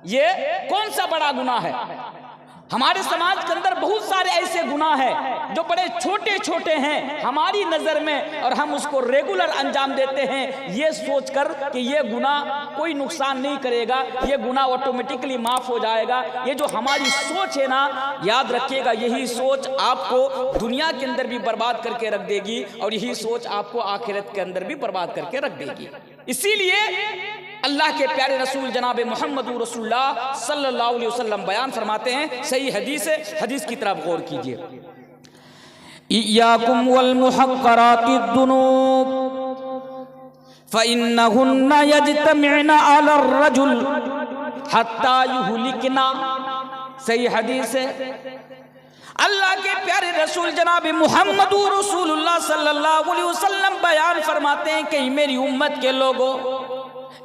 ये कौन सा बड़ा गुनाह है? हमारे समाज के अंदर बहुत सारे ऐसे गुनाह हैं जो बड़े छोटे छोटे हैं हमारी नज़र में, और हम उसको रेगुलर अंजाम देते हैं ये सोचकर कि ये गुनाह कोई नुकसान नहीं करेगा, ये गुनाह ऑटोमेटिकली माफ़ हो जाएगा। ये जो हमारी सोच है ना, याद रखिएगा, यही सोच आपको दुनिया के अंदर भी बर्बाद करके रख देगी और यही सोच आपको आखिरत के अंदर भी बर्बाद करके रख देगी। इसीलिए अल्लाह के प्यारे रसूल जनाब मोहम्मद रसूलुल्लाह सल्लल्लाहु अलैहि वसल्लम बयान फरमाते हैं, सही हदीस है, हदीस की तरफ गौर कीजिए। इय्याकुम वल मुहक्करातिद दुनूब फ़इन्नहुन्ना यज्तमिअना अला रजुल हत्ता युहलिकना। सही हदीस है। अल्लाह के प्यारे रसूल जनाब मोहम्मद रसूलुल्लाह सल्लल्लाहु अलैहि वसल्लम बयान फरमाते हैं कि मेरी उम्मत के लोगों,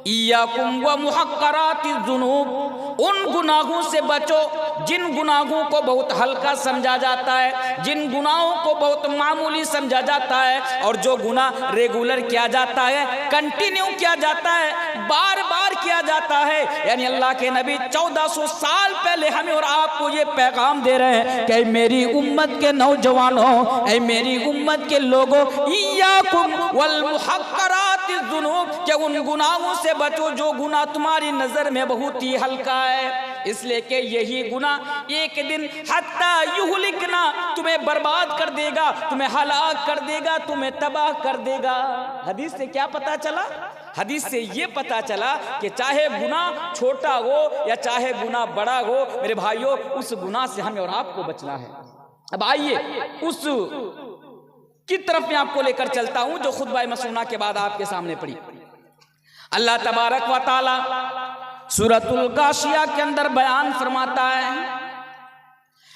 इय्याकुम व मुहक्करातिज़ ज़ुनूब, उन गुनाहों से बचो जिन गुनाहों को बहुत हल्का समझा जाता है, जिन गुनाहों को बहुत मामूली समझा जाता है, और जो गुनाह रेगुलर किया जाता है, कंटिन्यू किया जाता है, बार बार किया जाता है। यानी अल्लाह के नबी 1400 साल पहले हमें और आपको ये पैगाम दे रहे हैं कि मेरी उम्मत के नौजवानों, ऐ मेरी उम्मत के लोगों, इय्याकुम वल मुहक्करातिज़ ज़ुनूब, कि उन गुनाहों से बचो जो गुनाह तुम्हारी नजर में बहुत ही हल्का है, इसलिए कि यही गुनाह एक दिन हत्ता युहलिकना, तुम्हें बर्बाद कर देगा, तुम्हें हलाक कर देगा, तुम्हें तबाह कर देगा। हदीस से क्या पता चला? हदीस से ये पता चला कि चाहे गुनाह छोटा हो या चाहे गुनाह बड़ा हो, मेरे भाइयों, उस गुनाह से हमें और आपको बचना है। अब आइए उस की तरफ मैं आपको लेकर चलता हूं जो खुतबा मसूना के बाद आपके सामने पड़ी। अल्लाह तबारक व ताला सूरतुल गाशिया के अंदर बयान फरमाता है,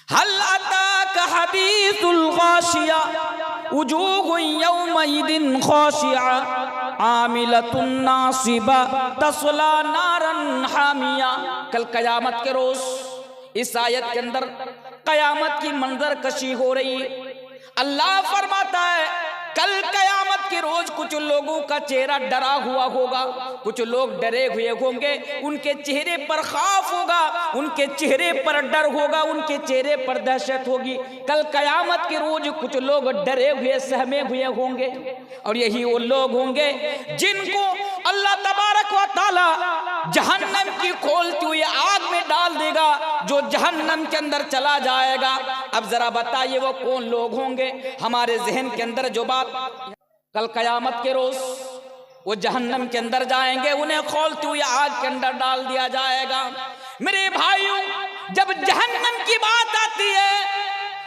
हल अताका हदीसुल गाशिया वुजूहुन यौमइदिन खाशिया आमिलतुन नासिबा तस्ला नारन हामिया। कल कयामत के रोज इस आयत के अंदर कयामत की मंजर कशी हो रही है। अल्लाह फरमाता है कल कयामत के रोज कुछ लोगों का चेहरा डरा हुआ होगा, कुछ लोग डरे हुए होंगे, उनके चेहरे पर खौफ होगा, उनके चेहरे पर डर होगा, उनके चेहरे पर दहशत होगी। कल कयामत के रोज कुछ लोग डरे हुए सहमे हुए होंगे, और यही वो लोग होंगे जिनको अल्लाह तबारक व ताला जहन्नम की खोलती हुई आग में डाल देगा, जो जहन्नम के अंदर चला जाएगा। अब जरा बताइए वो कौन लोग होंगे? हमारे जहन के अंदर जो बात, कल कयामत के रोज वो जहन्नम के अंदर जाएंगे, उन्हें खोलती हुई आग के अंदर डाल दिया जाएगा। मेरे भाइयों, जब जहन्नम की बात आती है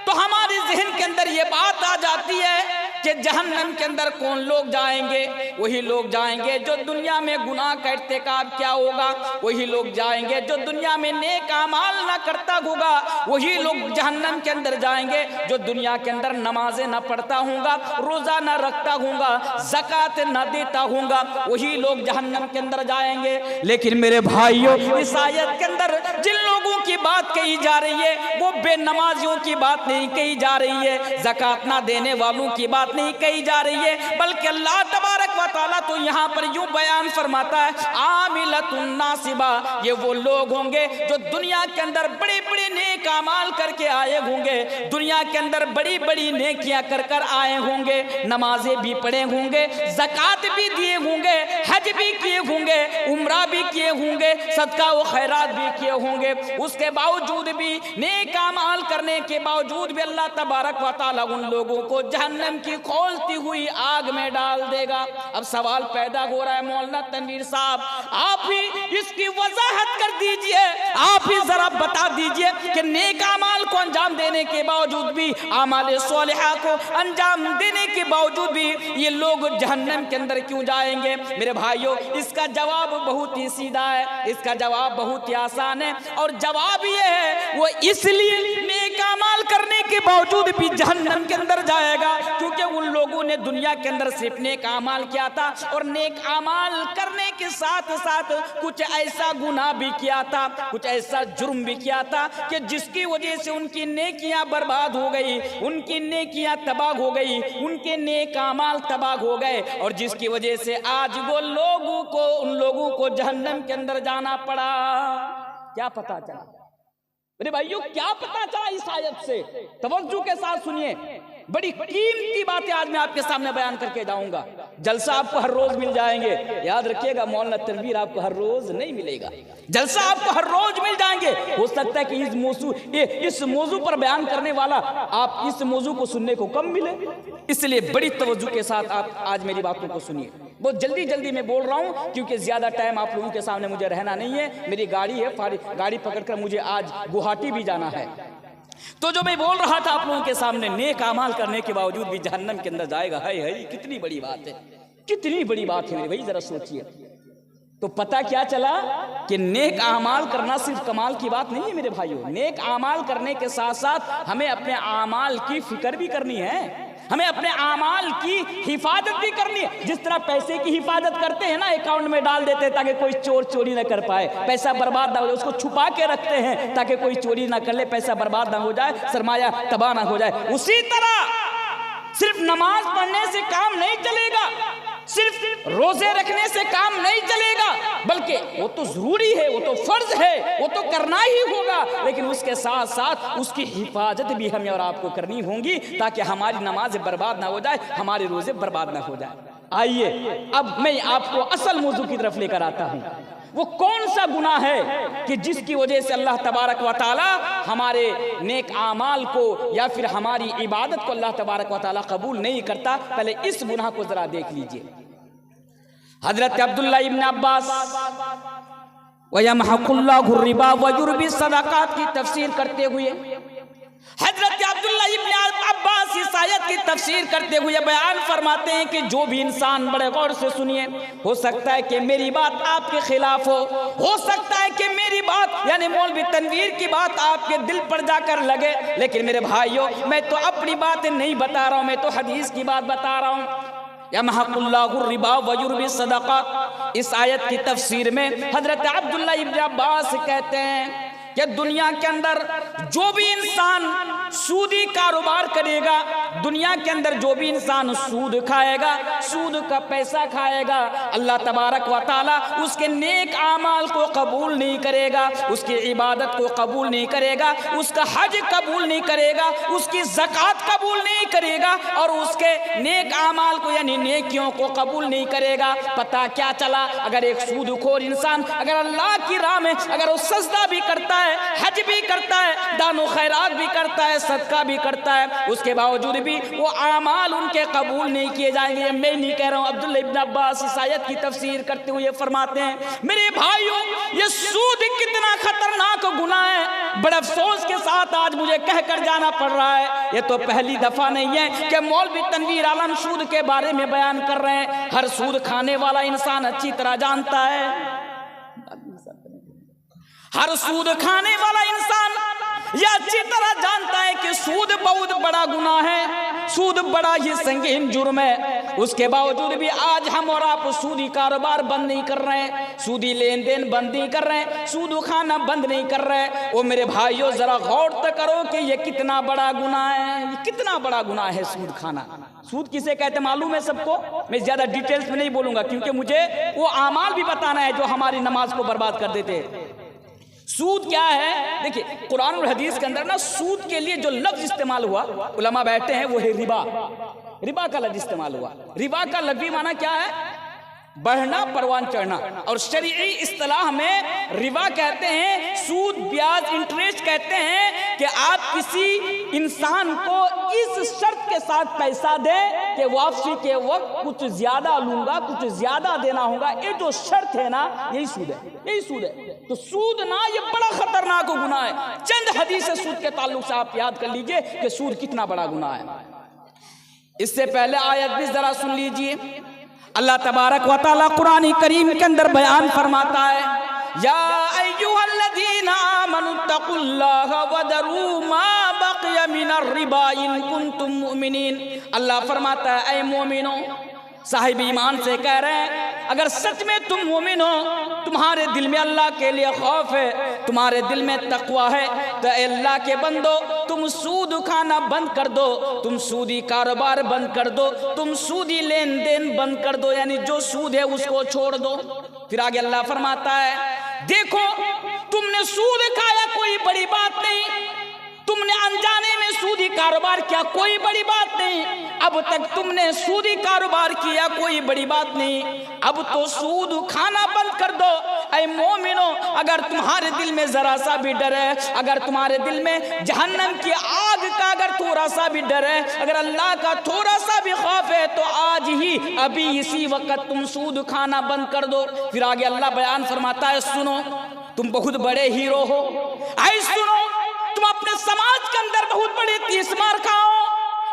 तो हमारे जहन के अंदर ये बात आ जाती है कि जहन्नम के अंदर कौन लोग जाएंगे? वही लोग जाएंगे जो दुनिया में गुनाह का इर्तिकाब क्या होगा, वही लोग जाएंगे जो दुनिया में नेक अमाल ना करता होगा, वही लोग जहन्नम के अंदर जाएंगे जो दुनिया के अंदर नमाजें ना पढ़ता होगा, रोजा ना रखता होगा, ज़कात ना देता होगा, वही लोग जहन्नम के अंदर जाएंगे। लेकिन मेरे भाइयों, इस आयत के अंदर जिन लोगों की बात कही जा रही है वो बेनमाजियों की बात नहीं कही जा रही है, ज़कात ना देने वालों की बात नहीं कही जा रही है, बल्कि अल्लाह तबारक व ताला तो यहाँ पर यूं बयान फरमाता है, आमिलतुन नासिबा, ये वो लोग होंगे जो दुनिया के अंदर बड़े बड़े नेक अमाल करके आए होंगे, दुनिया के अंदर बड़ी बड़ी नेकियां कर कर आए होंगे, नमाजें भी पढ़े होंगे, ज़कात भी दिए होंगे, हज भी किए होंगे, उम्रा भी किए होंगे, सदका व खैरात भी किए होंगे, उसके बावजूद भी नेक अमाल करने के बावजूद भी अल्लाह तबारक व ताला उन लोगों को जहन्नम की खोलती हुई आग में डाल देगा। अब सवाल पैदा हो रहा है, मौलाना तनवीर साहब, आप ही इसकी वजाहत कर दीजिए, आप ही जरा बता दीजिए कि नेक अमाल को अंजाम देने के बावजूद भी, आमाल सोलिहा को अंजाम देने के बावजूद भी ये लोग जहन्नम के अंदर क्यों जाएंगे? मेरे भाइयों, इसका जवाब बहुत ही सीधा है, इसका जवाब बहुत ही आसान है, और जवाब ये है वो इसलिए नेक अमाल करने के बावजूद भी जहन्नम के अंदर जाएगा क्योंकि उन लोगों ने दुनिया के अंदर सिर्फ नेक अमाल किया था, और नेक अमाल करने के साथ साथ कुछ ऐसा गुनाह भी किया था, कुछ ऐसा जुर्म भी किया था कि जिसकी वजह से उनकी नेकियां बर्बाद हो गई, उनकी नेकियां तबाह हो गई, उनके नेक अमाल तबाह हो गए, और जिसकी वजह से आज वो लोगों को, उन लोगों को जहन्नम के अंदर जाना पड़ा। क्या पता चला? मेरे भाइयों क्या पता चला इस आयत से? तवज्जो के साथ सुनिए, बड़ी कीमती बातें आज मैं आपके सामने बयान करके जाऊंगा। जलसा आपको हर रोज मिल जाएंगे, याद रखिएगा, मौलाना तनवीर आपको हर रोज नहीं मिलेगा। जलसा आपको हर रोज मिल जाएंगे। हो सकता है कि इस मौजू पर बयान करने वाला आप इस मौजू को सुनने को कम मिले, इसलिए बड़ी तवज्जो के साथ आप आज मेरी बातों को सुनिए। बहुत जल्दी जल्दी मैं बोल रहा हूं क्योंकि ज्यादा टाइम आप लोगों के सामने मुझे रहना नहीं है। मेरी गाड़ी है, गाड़ी पकड़कर मुझे आज गुवाहाटी भी जाना है। तो जो मैं बोल रहा था आप लोगों के सामने, नेक अमाल करने के बावजूद भी जहन्नम के अंदर जाएगा, है कितनी बड़ी बात है, कितनी बड़ी बात है मेरे भाई, जरा सोचिए। तो पता क्या चला कि नेक अमाल करना सिर्फ कमाल की बात नहीं है मेरे भाइयों। नेक अमाल करने के साथ साथ हमें अपने अमाल की फिक्र भी करनी है, हमें अपने अमाल की हिफाजत भी करनी है। जिस तरह पैसे की हिफाजत करते हैं ना, अकाउंट में डाल देते हैं ताकि कोई चोर चोरी ना कर पाए, पैसा बर्बाद ना हो जाए, उसको छुपा के रखते हैं ताकि कोई चोरी ना कर ले, पैसा बर्बाद ना हो जाए, सरमाया तबाह ना हो जाए। उसी तरह सिर्फ नमाज पढ़ने से काम नहीं चलेगा, सिर्फ रोजे रखने से काम नहीं चलेगा, बल्कि वो तो जरूरी है, वो तो फर्ज है, वो तो करना ही होगा, लेकिन उसके साथ साथ उसकी हिफाजत भी हमें और आपको करनी होगी ताकि हमारी नमाज बर्बाद ना हो जाए, हमारे रोजे बर्बाद ना हो जाए। आइए अब मैं आपको असल मौजू की तरफ लेकर आता हूं। वो कौन सा गुनाह है कि जिसकी वजह से अल्लाह तबारक व तआला हमारे नेक आमाल को या फिर हमारी इबादत को अल्लाह तबारक व तआला कबूल नहीं करता? पहले इस गुनाह को जरा देख लीजिए। हजरत अब्दुल्लाह इब्न अब्बास वयमहकुल्लाहु रिबा व युरबी सदाकात की तफसीर करते हुए, हजरत अब्दुल्लाह इब्न अब्बास इस आयत की तफसीर करते हुए बयान फरमाते हैं कि जो भी इंसान, बड़े गौर से सुनिए, हो सकता है कि मेरी बात आपके खिलाफ हो सकता है कि मेरी बात यानी मौलवी तनवीर की बात आपके दिल पर जाकर लगे, लेकिन मेरे भाइयों मैं तो अपनी बातें नहीं बता रहा हूं, मैं तो हदीस की बात बता रहा हूं। यमहकुल्लाहु रिबा व युरबी सदाकात, इस आयत की तफसीर में हजरत अब्दुल्लाह इब्न अब्बास कहते हैं कि दुनिया के अंदर जो भी इंसान सूदी कारोबार करेगा, दुनिया के अंदर जो भी इंसान सूद खाएगा, सूद का पैसा खाएगा, अल्लाह तबारक व तआला उसके नेक आमाल को कबूल नहीं करेगा, उसकी इबादत को कबूल नहीं करेगा, उसका हज कबूल नहीं करेगा, उसकी ज़कात कबूल नहीं करेगा और उसके नेक आमाल को यानी नेकियों को कबूल नहीं करेगा। पता क्या चला? अगर एक सूदखोर इंसान अगर अल्लाह की राह में अगर वो सजदा भी करता है, हज भी करता है, दानो खैरात भी करता है, सदका भी करता है, उसके बावजूद भी वो आमाल उनके कबूल नहीं किए जाएंगे। मैं नहीं कह रहा हूँ, अब्दुल्लाह इब्न अब्बास इस आयत की तफसीर करते हुए फरमाते हैं, मेरे भाइयों ये सूद कितना खतरनाक गुनाह है। बड़े अफसोस के साथ आज मुझे कहकर जाना पड़ रहा है, ये तो पहली दफा नहीं है कि मौलवी तनवीर आलम सूद के बारे में बयान कर रहे हैं। हर सूद खाने वाला इंसान अच्छी तरह जानता है, हर सूद खाने वाला इंसान यह अच्छी तरह जानता है कि सूद बहुत बड़ा गुनाह है, सूद बड़ा ही संगीन जुर्म है। उसके बावजूद भी आज हम और आप सूदी कारोबार बंद नहीं कर रहे हैं, सूदी लेन देन बंद नहीं कर रहे हैं, सूद खाना बंद नहीं कर रहे हैं। वो मेरे भाइयों जरा गौर तो करो कि ये कितना बड़ा गुनाह है, ये कितना बड़ा गुनाह है सूद खाना। सूद किसे कहते मालूम है सबको? मैं ज्यादा डिटेल्स में नहीं बोलूंगा क्योंकि मुझे वो आमाल भी बताना है जो हमारी नमाज को बर्बाद कर देते हैं। सूद क्या है? देखिए कुरान और हदीस के अंदर ना सूद के लिए जो लफ्ज इस्तेमाल हुआ, उलमा बैठते हैं, वो है रिबा। रिबा का लफ्ज इस्तेमाल हुआ। रिबा का लफ्जी माना क्या है? बढ़ना, परवान चढ़ना। और शरीई इस्तिलाह में रिबा कहते हैं, सूद, ब्याज, इंटरेस्ट कहते हैं कि आप किसी इंसान को इस शर्त के साथ पैसा दें कि वापसी के वक्त कुछ ज्यादा लूंगा, कुछ ज्यादा देना होगा। ये जो शर्त है ना, यही सूद है, यही सूद है। तो सूद ना ये बड़ा खतरनाक गुनाह है। चंद हदीस सूद के ताल्लुक से आप याद कर लीजिए कि सूद कितना बड़ा गुनाह है। इससे पहले आयत भी जरा सुन लीजिए। अल्लाह तबारक व तआला कुरान करीम के अंदर बयान फरमाता है, या अय्युहल्लज़ीना आमनुत्तकुल्लाहा वदरू मा बक़िया मिनर रिबा इन कुंतुम मुमिनीन। अल्लाह फरमाता है, ऐ मोमिनो, साहिब ईमान से कह रहे हैं, अगर सच में तुम मोमिन हो, तुम्हारे दिल में अल्लाह के लिए खौफ है, तुम्हारे दिल में तकवा है, तो अल्लाह के बंदो तुम सूद खाना बंद कर दो, तुम सूदी कारोबार बंद कर दो, तुम सूदी लेन देन बंद कर दो, यानी जो सूद है उसको छोड़ दो। फिर आगे अल्लाह फरमाता है, देखो तुमने सूद कारोबार किया कोई बड़ी बात नहीं, अब तक तुमने सूदी कारोबार किया कोई बड़ी बात नहीं, अब तो सूद खाना बंद कर दो। ऐ मोमिनो, अगर तुम्हारे दिल में जरा सा भी डर है, अगर तुम्हारे दिल में जहन्नम की आग का अगर थोड़ा सा भी डर है, अगर अल्लाह का थोड़ा सा भी खौफ है, तो आज ही अभी इसी वक्त तुम सूद खाना बंद कर दो। फिर आगे अल्लाह बयान फरमाता है, सुनो तुम बहुत बड़े हीरो हो, ऐ सुनो तुम अपने समाज के अंदर बहुत बड़े तीस मार खाओ,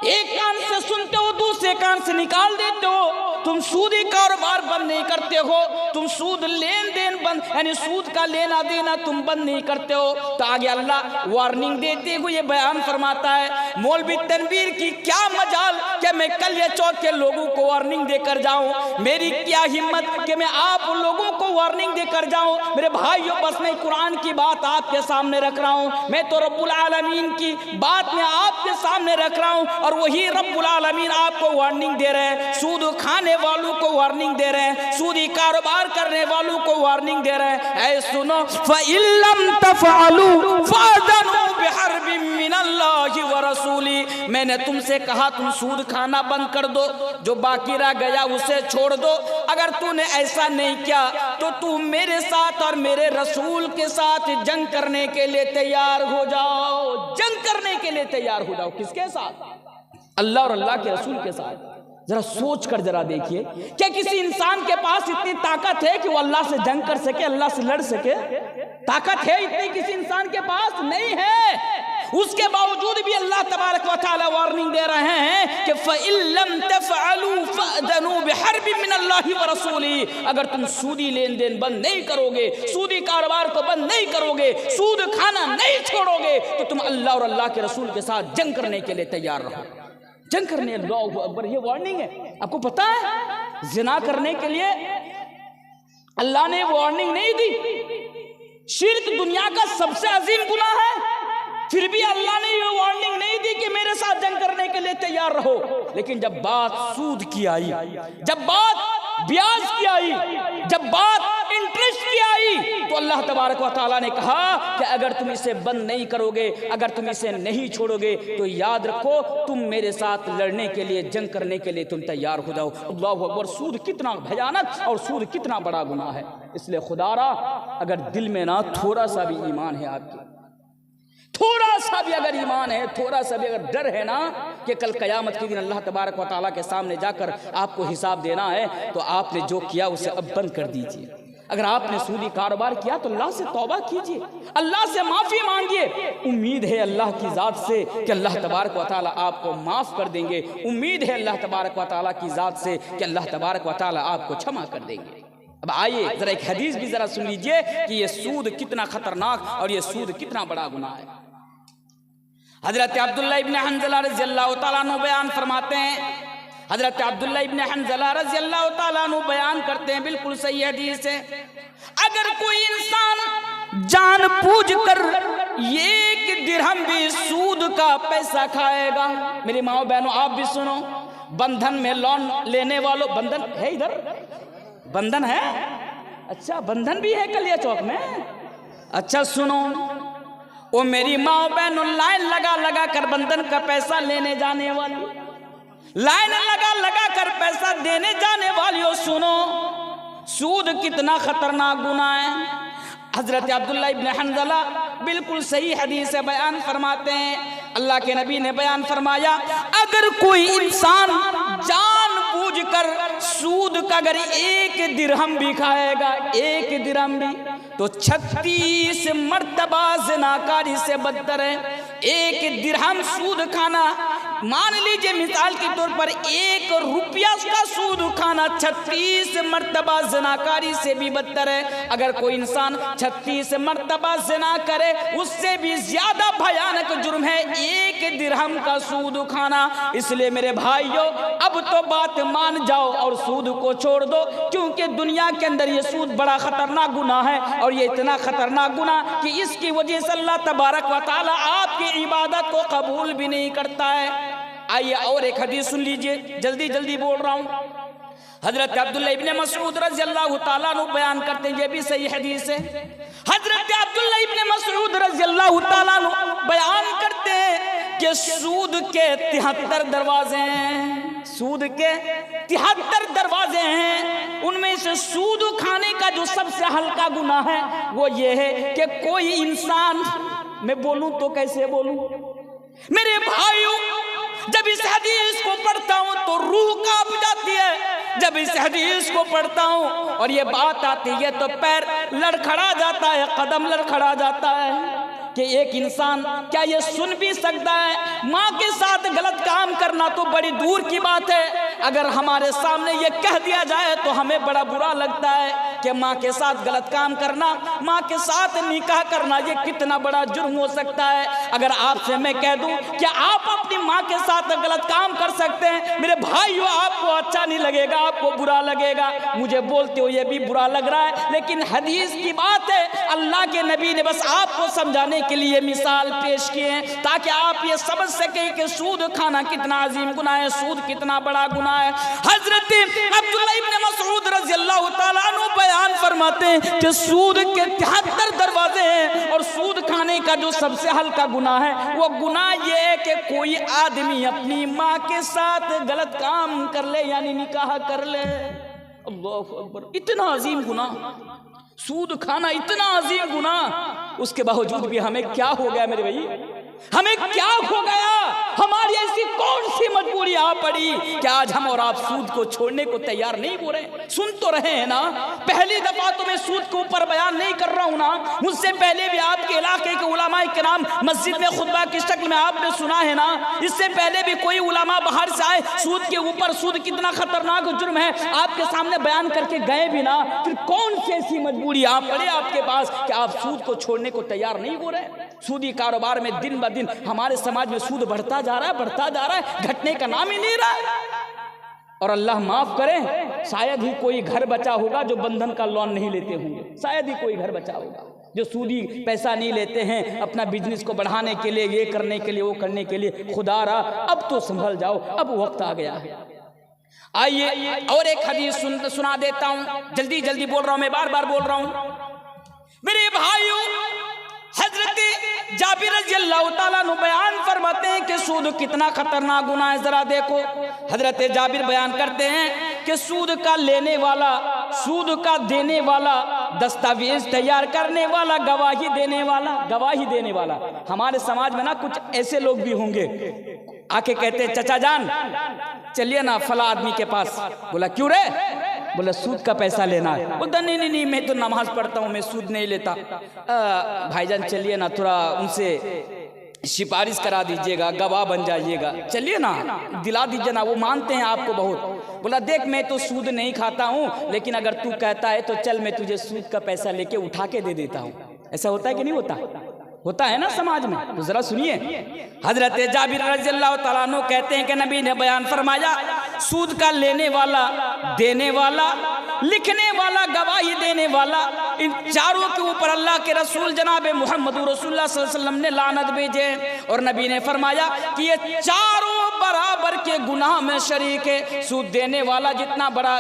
एक कान से सुनते हो दूसरे कान से निकाल देते हो, तुम सूदी कारोबार बंद नहीं करते हो, तुम सूद लेन देन बंद यानी सूद का लेना देना तुम बंद नहीं करते हो। तो आगे अल्लाह वार्निंग देते हुए ये बयान फरमाता है, मौलवी तनवीर की क्या मजाल कि मैं कल ये चौक के लोगों को वार्निंग देकर जाऊं, मेरी क्या हिम्मत कि मैं आप लोगों को वार्निंग देकर जाऊं। मेरे भाइयों, बस मैं कुरान की बात आपके सामने रख रहा हूं, मैं तो रब्बुल आलमीन की बात में आपके सामने रख रहा हूं, और वही रब्बुल आलमीन आपको वार्निंग दे रहे हैं, सूद खाने वालों को वार्निंग दे रहे हैं, सूदी कारोबार करने वालों को वार्निंग दे रहे हैं। ऐ सुनो, फ़इल्लम तफ़अलू फ़अज़नु बिहर्बिम मिनल्लाहि व रसूली, मैंने तुमसे कहा तुम सूद खाना बंद कर दो, जो बाकी रह गया उसे छोड़ दो। अगर तूने ऐसा नहीं किया तो तू मेरे साथ और मेरे रसूल के साथ जंग करने के लिए तैयार हो जाओ, जंग करने के लिए तैयार हो जाओ। किसके साथ? अल्लाह और अल्लाह के रसूल के साथ। जरा सोच कर जरा देखिए, क्या किसी इंसान के पास इतनी ताकत है कि वो अल्लाह से जंग कर सके, अल्लाह से लड़ सके? ताकत है इतनी किसी इंसान के पास? नहीं है। उसके बावजूद भी अल्लाह तबारक व तआला वार्निंग दे रहे हैं कि फ़इल्लम तफ़अलू फ़अज़नु बिहर्बिम मिनल्लाहि व रसूली, अगर तुम सूदी लेन देन बंद नहीं करोगे, सूदी कारोबार को बंद नहीं करोगे, सूद खाना नहीं छोड़ोगे, तो तुम अल्लाह और अल्लाह के रसूल के साथ जंग करने के लिए तैयार रहो, जंग करने। अल्लाहु अकबर, ये वार्निंग है। आपको पता है जिना करने के लिए अल्लाह ने वार्निंग नहीं दी, शिर्क दुनिया का सबसे अजीम गुनाह है, फिर भी अल्लाह ने ये वार्निंग नहीं दी कि मेरे साथ जंग करने के लिए तैयार रहो। लेकिन जब बात सूद की आई, जब बात ब्याज की आई, जब बात इंटरेस्ट की आई, तो अल्लाह तबारक व तआला ने कहा कि अगर तुम इसे बंद नहीं करोगे, अगर तुम इसे नहीं छोड़ोगे, तो याद रखो तुम मेरे साथ लड़ने के लिए, जंग करने के लिए तुम तैयार हो जाओ। अल्लाहु अकबर, सूद कितना भयानक और सूद कितना बड़ा गुनाह है। इसलिए खुदारा, अगर दिल में ना थोड़ा सा भी ईमान है आपके, थोड़ा सा भी अगर ईमान है, थोड़ा सा भी अगर डर है ना कि कल कयामत के दिन अल्लाह तबारक व तआला के सामने जाकर आपको हिसाब देना है, तो आपने जो किया उसे अब बंद कर दीजिए। अगर आपने सूदी कारोबार किया तो अल्लाह से तौबा कीजिए, अल्लाह से माफ़ी मांगिए। उम्मीद है अल्लाह की ज़ात से कि अल्लाह तबारक व तआला आपको माफ़ कर देंगे, उम्मीद है अल्लाह तबारक व तआला की ज़ात से कि अल्लाह तबारक व तआला आपको क्षमा कर देंगे। अब आइए जरा एक हदीस भी जरा सुन लीजिए कि ये सूद कितना खतरनाक और ये सूद कितना बड़ा गुनाह है। हजरत अब्दुल्लाह इब्न हंज़ला रज़ियल्लाहु तआला अन्हु बयान फरमाते हैं, हजरत अब्दुल्लाह इब्न हंज़ला रज़ियल्लाहु तआला अन्हु बयान करते हैं, बिल्कुल सही हदीस है, अगर कोई इंसान जानबूझकर एक दिरहम भी सूद का पैसा खाएगा, मेरी माओ बहनों आप भी सुनो, बंधन में लोन लेने वालों, बंधन है इधर, बंधन है, अच्छा बंधन भी है कलिया चौक में, अच्छा सुनो, वो मेरी माँ बहनों लाइन लगा लगा कर बंधन का पैसा लेने जाने वाली, लाइन लगा लगा कर पैसा देने जाने वालियों, सुनो सूद कितना खतरनाक गुनाह है। हजरत अब्दुल्लाह इब्न हंज़ला बिल्कुल सही हदीस है बयान फरमाते हैं, अल्लाह के नबी ने बयान फरमाया, अगर कोई इंसान जानबूझकर सूद का अगर एक दिरहम भी खाएगा, एक दिरहम भी, तो 36 मर्तबा ज़िनाकारी से बदतर है। एक दिरहम सूद खाना, मान लीजिए मिसाल के तौर पर 1 रुपया का सूद खाना 36 मर्तबा ज़िनाकारी से भी बदतर है। अगर कोई इंसान 36 मर्तबा ज़िना करे, उससे भी ज्यादा भयानक जुर्म है 1 दिरहम का सूद खाना। इसलिए मेरे भाइयों, अब तो बात मान जाओ और सूद को छोड़ दो, क्योंकि दुनिया के अंदर ये सूद बड़ा खतरनाक गुनाह है, और ये इतना खतरनाक गुनाह कि इसकी वजह से अल्लाह तबारक व तआला आपकी इबादत को कबूल भी नहीं करता है। आइए और एक हदीस सुन लीजिए, जल्दी जल्दी बोल रहा हूँ। हजरत अब्दुल्लाह इब्न मसऊद रज़ियल्लाहु तआला अन्हु बयान करते हैं, ये भी सही हदीस है। हजरत अब्दुल्लाह इब्न मसऊद रज़ियल्लाहु तआला अन्हु बयान करते हैं कि सूद 73 दरवाजे हैं, सूद के 73 दरवाजे हैं। उनमें से सूद खाने का जो सबसे हल्का गुनाह है वो ये है कि कोई इंसान, मैं बोलूं तो कैसे बोलूं मेरे भाइयों, जब इस हदीस को पढ़ता हूं तो रूह कांप जाती है। जब इस हदीस को पढ़ता हूं और ये बात आती है तो पैर लड़खड़ा जाता है, कदम लड़खड़ा जाता है कि एक इंसान क्या ये सुन भी सकता है। माँ के साथ गलत काम करना तो बड़ी दूर की बात है, अगर हमारे सामने ये कह दिया जाए तो हमें बड़ा बुरा लगता है कि माँ के साथ गलत काम करना, माँ के साथ निकाह करना, ये कितना बड़ा जुर्म हो सकता है। अगर आपसे मैं कह दूं कि आप अपनी माँ के साथ गलत काम कर सकते हैं, मेरे भाइयों आपको अच्छा नहीं लगेगा, आपको बुरा लगेगा। मुझे बोलते हो ये भी बुरा लग रहा है, लेकिन हदीस की बात है। अल्लाह के नबी ने बस आपको समझाने के लिए मिसाल पेश किए हैं ताकि आप ये समझ सके कि सूद खाना कितना अजीम गुनाह है, सूद कितना बड़ा गुनाह है। हजरत अब्दुल्लाह इब्न मसऊद रज़ियल्लाहु ताला अन्हु बयान फरमाते हैं कि सूद के 73 दरवाजे हैं और सूद खाने का जो सबसे हल्का गुनाह है वो गुनाह ये है कि कोई आदमी अपनी माँ के साथ गलत काम कर ले, यानी निकाह कर ले। अल्लाहु अकबर, इतना अजीम गुनाह, सूद खाना इतना अजीम गुनाह, उसके बावजूद भी हमें क्या हो गया मेरे भाई, हमें क्या हो गया, हमारी ऐसी कौन सी मजबूरी आ पड़ी कि आज हम और आप सूद को छोड़ने को तैयार नहीं हो रहे। सुन तो रहे हैं ना, पहली दफा तो मैं सूद के ऊपर बयान नहीं कर रहा हूं ना, मुझसे पहले भी आपके इलाके के उलमाए किराम मस्जिद में खुतबा की शक्ल में आपने सुना है ना, इससे पहले भी कोई उलमा बाहर से आए सूद के ऊपर, सूद कितना खतरनाक जुर्म है आपके सामने बयान करके गए भी ना। फिर कौन सी ऐसी मजबूरी आ पड़े आपके पास कि आप सूद को छोड़ने को तैयार नहीं हो रहे। सूदी कारोबार में दिन ब दिन हमारे समाज में सूद बढ़ता जा रहा है, बढ़ता जा रहा है, घटने का नाम ही नहीं रहा है। और अल्लाह माफ करे, शायद ही कोई घर बचा होगा जो बंधन का लोन नहीं लेते होंगे, शायद ही कोई घर बचा होगा जो सूदी पैसा नहीं लेते हैं अपना बिजनेस को बढ़ाने के लिए, ये करने के लिए, वो करने के लिए। खुदा रा अब तो संभल जाओ, अब वक्त आ गया है। आइए और एक हदीस सुना देता हूं, जल्दी जल्दी बोल रहा हूं, मैं बार बार बोल रहा हूं मेरे भाइयों। हजरत जाबिर रज़ियल्लाहु ताला अन्हु बयान फरमाते हैं कि सूद कितना खतरनाक गुनाह है, जरा देखो। हजरत जाबिर बयान करते हैं कि सूद का लेने वाला, सूद का देने वाला, दस्तावेज तैयार करने वाला, गवाही देने वाला, गवाही देने वाला। हमारे समाज में ना कुछ ऐसे लोग भी होंगे, आके कहते हैं चचा जान चलिए ना फला आदमी के पास। बोला क्यों रे? बोला सूद का पैसा लेना है। बोलता नहीं नहीं नहीं, मैं तो नमाज पढ़ता हूँ, मैं सूद नहीं लेता। भाईजान चलिए ना, थोड़ा उनसे सिफारिश करा दीजिएगा, गवाह बन जाइएगा, चलिए ना दिला दीजिए ना, वो मानते हैं आपको बहुत। बोला देख मैं तो सूद नहीं खाता हूँ, लेकिन अगर तू कहता है तो चल मैं तुझे सूद का पैसा लेके उठा के दे देता हूँ। ऐसा होता है कि नहीं होता? होता है ना समाज में। तो जरा सुनिए, हजरत जाबिर रज़ियल्लाहु ताला अन्हु कहते हैं कि नबी ने बयान फरमाया सूद का लेने वाला, देने वाला, लिखने वाला, गवाही देने वाला, इन चारों के ऊपर अल्लाह के रसूल जनाब मोहम्मद रसूलुल्लाह सल्लल्लाहु अलैहि वसल्लम ने लानत भेजे। और नबी ने फरमाया कि ये चारों बराबर के गुनाह में शरीक है। सूद देने वाला जितना बड़ा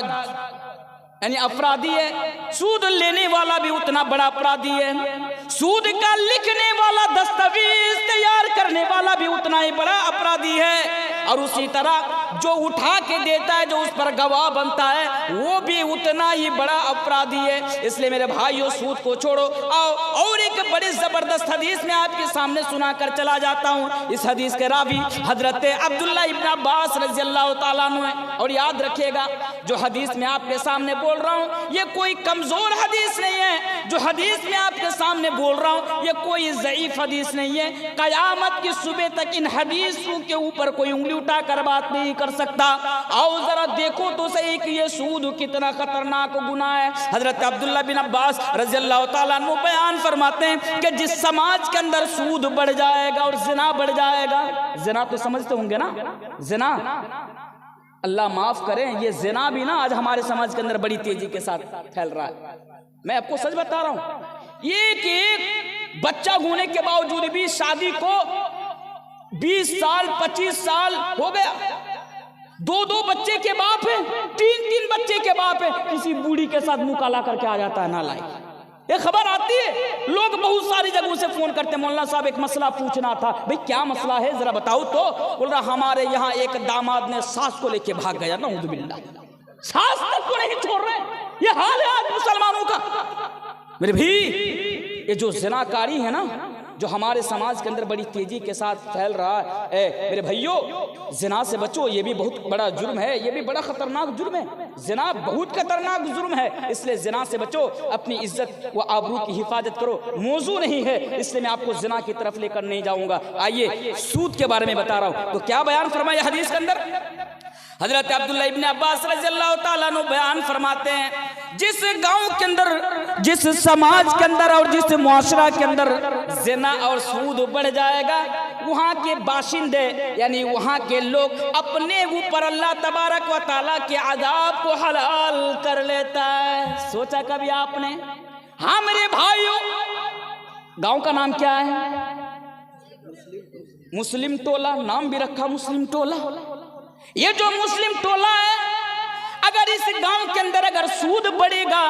यानी अपराधी है, सूद लेने वाला भी उतना बड़ा अपराधी है। सूद का लिखने वाला, दस्तावेज तैयार करने वाला भी उतना ही बड़ा अपराधी है। और उसी तरह जो उठा के देता है, जो उस पर गवाह बनता है, वो भी उतना ही बड़ा अपराधी है। इसलिए मेरे भाइयों सूद को छोड़ो। आओ और एक बड़ी जबरदस्त हदीस में आपके सामने सुना कर चला जाता हूँ। इस हदीस के रावी हजरत अब्दुल्लाह इब्न अब्बास रज़ियल्लाहु ताला अन्हु है। और याद रखिएगा जो हदीस में आपके सामने बोल रहा हूँ ये कोई कमजोर हदीस नहीं है। जो हदीस में आपके सामने बोल रहा हूँ ये कोई ज़ईफ हदीस नहीं है। कयामत की सुबह तक इन हदीसों के ऊपर कोई उंगली उठा कर बात नहीं कर सकता। आओ जरा देखो तो सही कि ये सूद कितना खतरनाक गुनाह है। हजरत अब्दुल्लाह बिन अब्बास रज़ियल्लाहु ताला अन्हु बयान फरमाते हैं कि जिस समाज के अंदर सूद बढ़ जाएगा और जिना बढ़ जाएगा, जिना तो समझते होंगे ना, जिना, अल्लाह माफ करें, ये जिना भी ना आज हमारे समाज के अंदर बड़ी तेजी के साथ फैल रहा है। मैं आपको सच बता रहा हूं, एक बच्चा होने के बावजूद भी शादी को 20 साल 25 साल हो गया, 2-2 बच्चे के बाप है, 3-3 बच्चे के बाप है, किसी बूढ़ी के साथ मुंह काला करके आ जाता है नालायक। ये खबर आती है, लोग बहुत सारी जगहों से फोन करते, मौलाना साहब एक मसला पूछना था। भाई क्या मसला है जरा बताओ तो। बोल रहा हमारे यहाँ एक दामाद ने सास को लेके भाग गया, नऊज़ बिल्लाह, सास तक को नहीं छोड़ रहे। ये हाल है आज मुसलमानों का। मेरे भी ये जो ज़िनाकारी है ना, जो हमारे समाज के अंदर बड़ी तेजी के साथ फैल रहा है, मेरे भाइयों जिना से बचो। ये भी बहुत बड़ा जुर्म है, ये भी बड़ा खतरनाक जुर्म है। जिना बहुत खतरनाक जुर्म है, इसलिए जिना से बचो, अपनी इज्जत व आबरू की हिफाजत करो। मौजू नहीं है इसलिए मैं आपको जिना की तरफ लेकर नहीं जाऊंगा। आइए सूद के बारे में बता रहा हूं। तो क्या बयान फरमाया हदीस के अंदर, हजरत अब्दुल्लाह इब्न अब्बास रज़ियल्लाहु ताला अन्हु बयान फरमाते हैं, जिस गांव के अंदर, जिस समाज के अंदर और जिस मुआशरा के अंदर ज़िना और सूद बढ़ जाएगा, वहाँ के बाशिंदे यानी वहाँ के लोग अपने ऊपर अल्लाह तबारक व तआला के अज़ाब को हलाल कर लेता है। सोचा कभी आपने? हाँ मेरे भाइयों, गांव का नाम क्या है? मुस्लिम टोला, नाम भी रखा मुस्लिम टोला। ये जो मुस्लिम टोला है, अगर इस गांव के अंदर अगर सूद बढ़ेगा,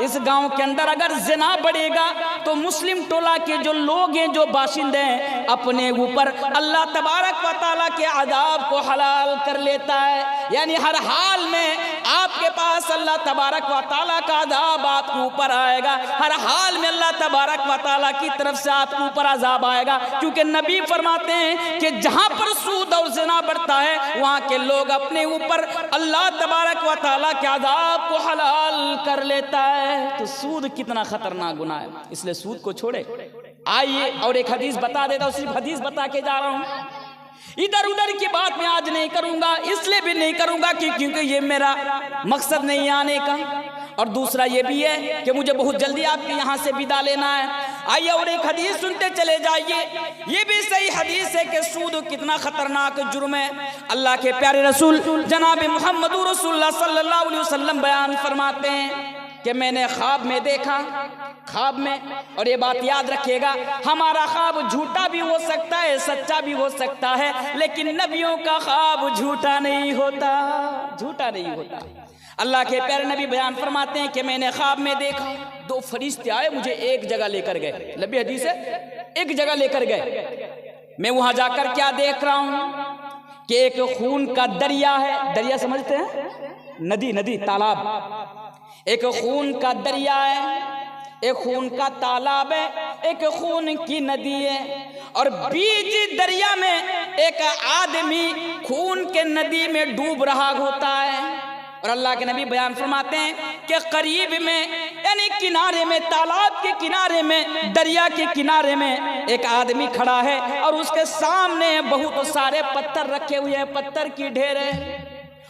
इस गांव के अंदर अगर जिना बढ़ेगा, तो मुस्लिम टोला के जो लोग हैं, जो बाशिंदे हैं, अपने ऊपर अल्लाह तबारक व तआला के अज़ाब को हलाल कर लेता है। यानी हर हाल में आपके पास अल्लाह तबारक व तआला का अज़ाब आपके ऊपर आएगा। हर हाल में अल्लाह तबारक व तआला की तरफ से आपके ऊपर अज़ाब आएगा। क्योंकि नबी फरमाते हैं कि जहां पर सूद और जिना बढ़ता है, वहां के लोग अपने ऊपर अल्लाह तबारक व तआला के अज़ाब को हलाल कर लेता है। तो सूद कितना खतरनाक गुनाह है, इसलिए सूद को छोड़े। आइए और एक हदीस बता देता हूं, सिर्फ हदीस बता के जा रहा हूं। इधर उधर की बात मैं आज नहीं करूंगा, इसलिए भी नहीं करूंगा क्योंकि ये मेरा मकसद नहीं आने का, और दूसरा ये भी है कि मुझे बहुत जल्दी आपके यहाँ से विदा लेना है। आइए और एक हदीस सुनते चले जाइए। ये भी सही हदीस है कि सूद कितना खतरनाक जुर्म है। अल्लाह के प्यारे रसूल जनाब मुहम्मद रसूलुल्लाह सल्लल्लाहु अलैहि वसल्लम बयान फरमाते हैं कि मैंने ख्वाब में देखा, ख्वाब में, और ये बात याद रखिएगा, हमारा ख्वाब झूठा भी हो सकता है, सच्चा भी हो सकता है, लेकिन नबियों का ख्वाब झूठा नहीं होता, झूठा नहीं होता। अल्लाह के प्यारे नबी बयान फरमाते हैं कि मैंने ख्वाब में देखा, दो फरिश्ते आए, मुझे एक जगह लेकर गए। लंबी हदीस है, एक जगह लेकर गए। मैं वहां जाकर क्या देख रहा हूं कि एक खून का दरिया है। दरिया समझते हैं? नदी, नदी, तालाब। एक खून का दरिया है, एक खून का तालाब है, एक खून की नदी है, और बीच दरिया में एक आदमी खून के नदी में डूब रहा होता है। और अल्लाह के नबी बयान फरमाते हैं कि करीब में यानी किनारे में, तालाब के किनारे में, दरिया के किनारे में एक आदमी खड़ा है, और उसके सामने बहुत सारे पत्थर रखे हुए हैं, पत्थर की ढेर है।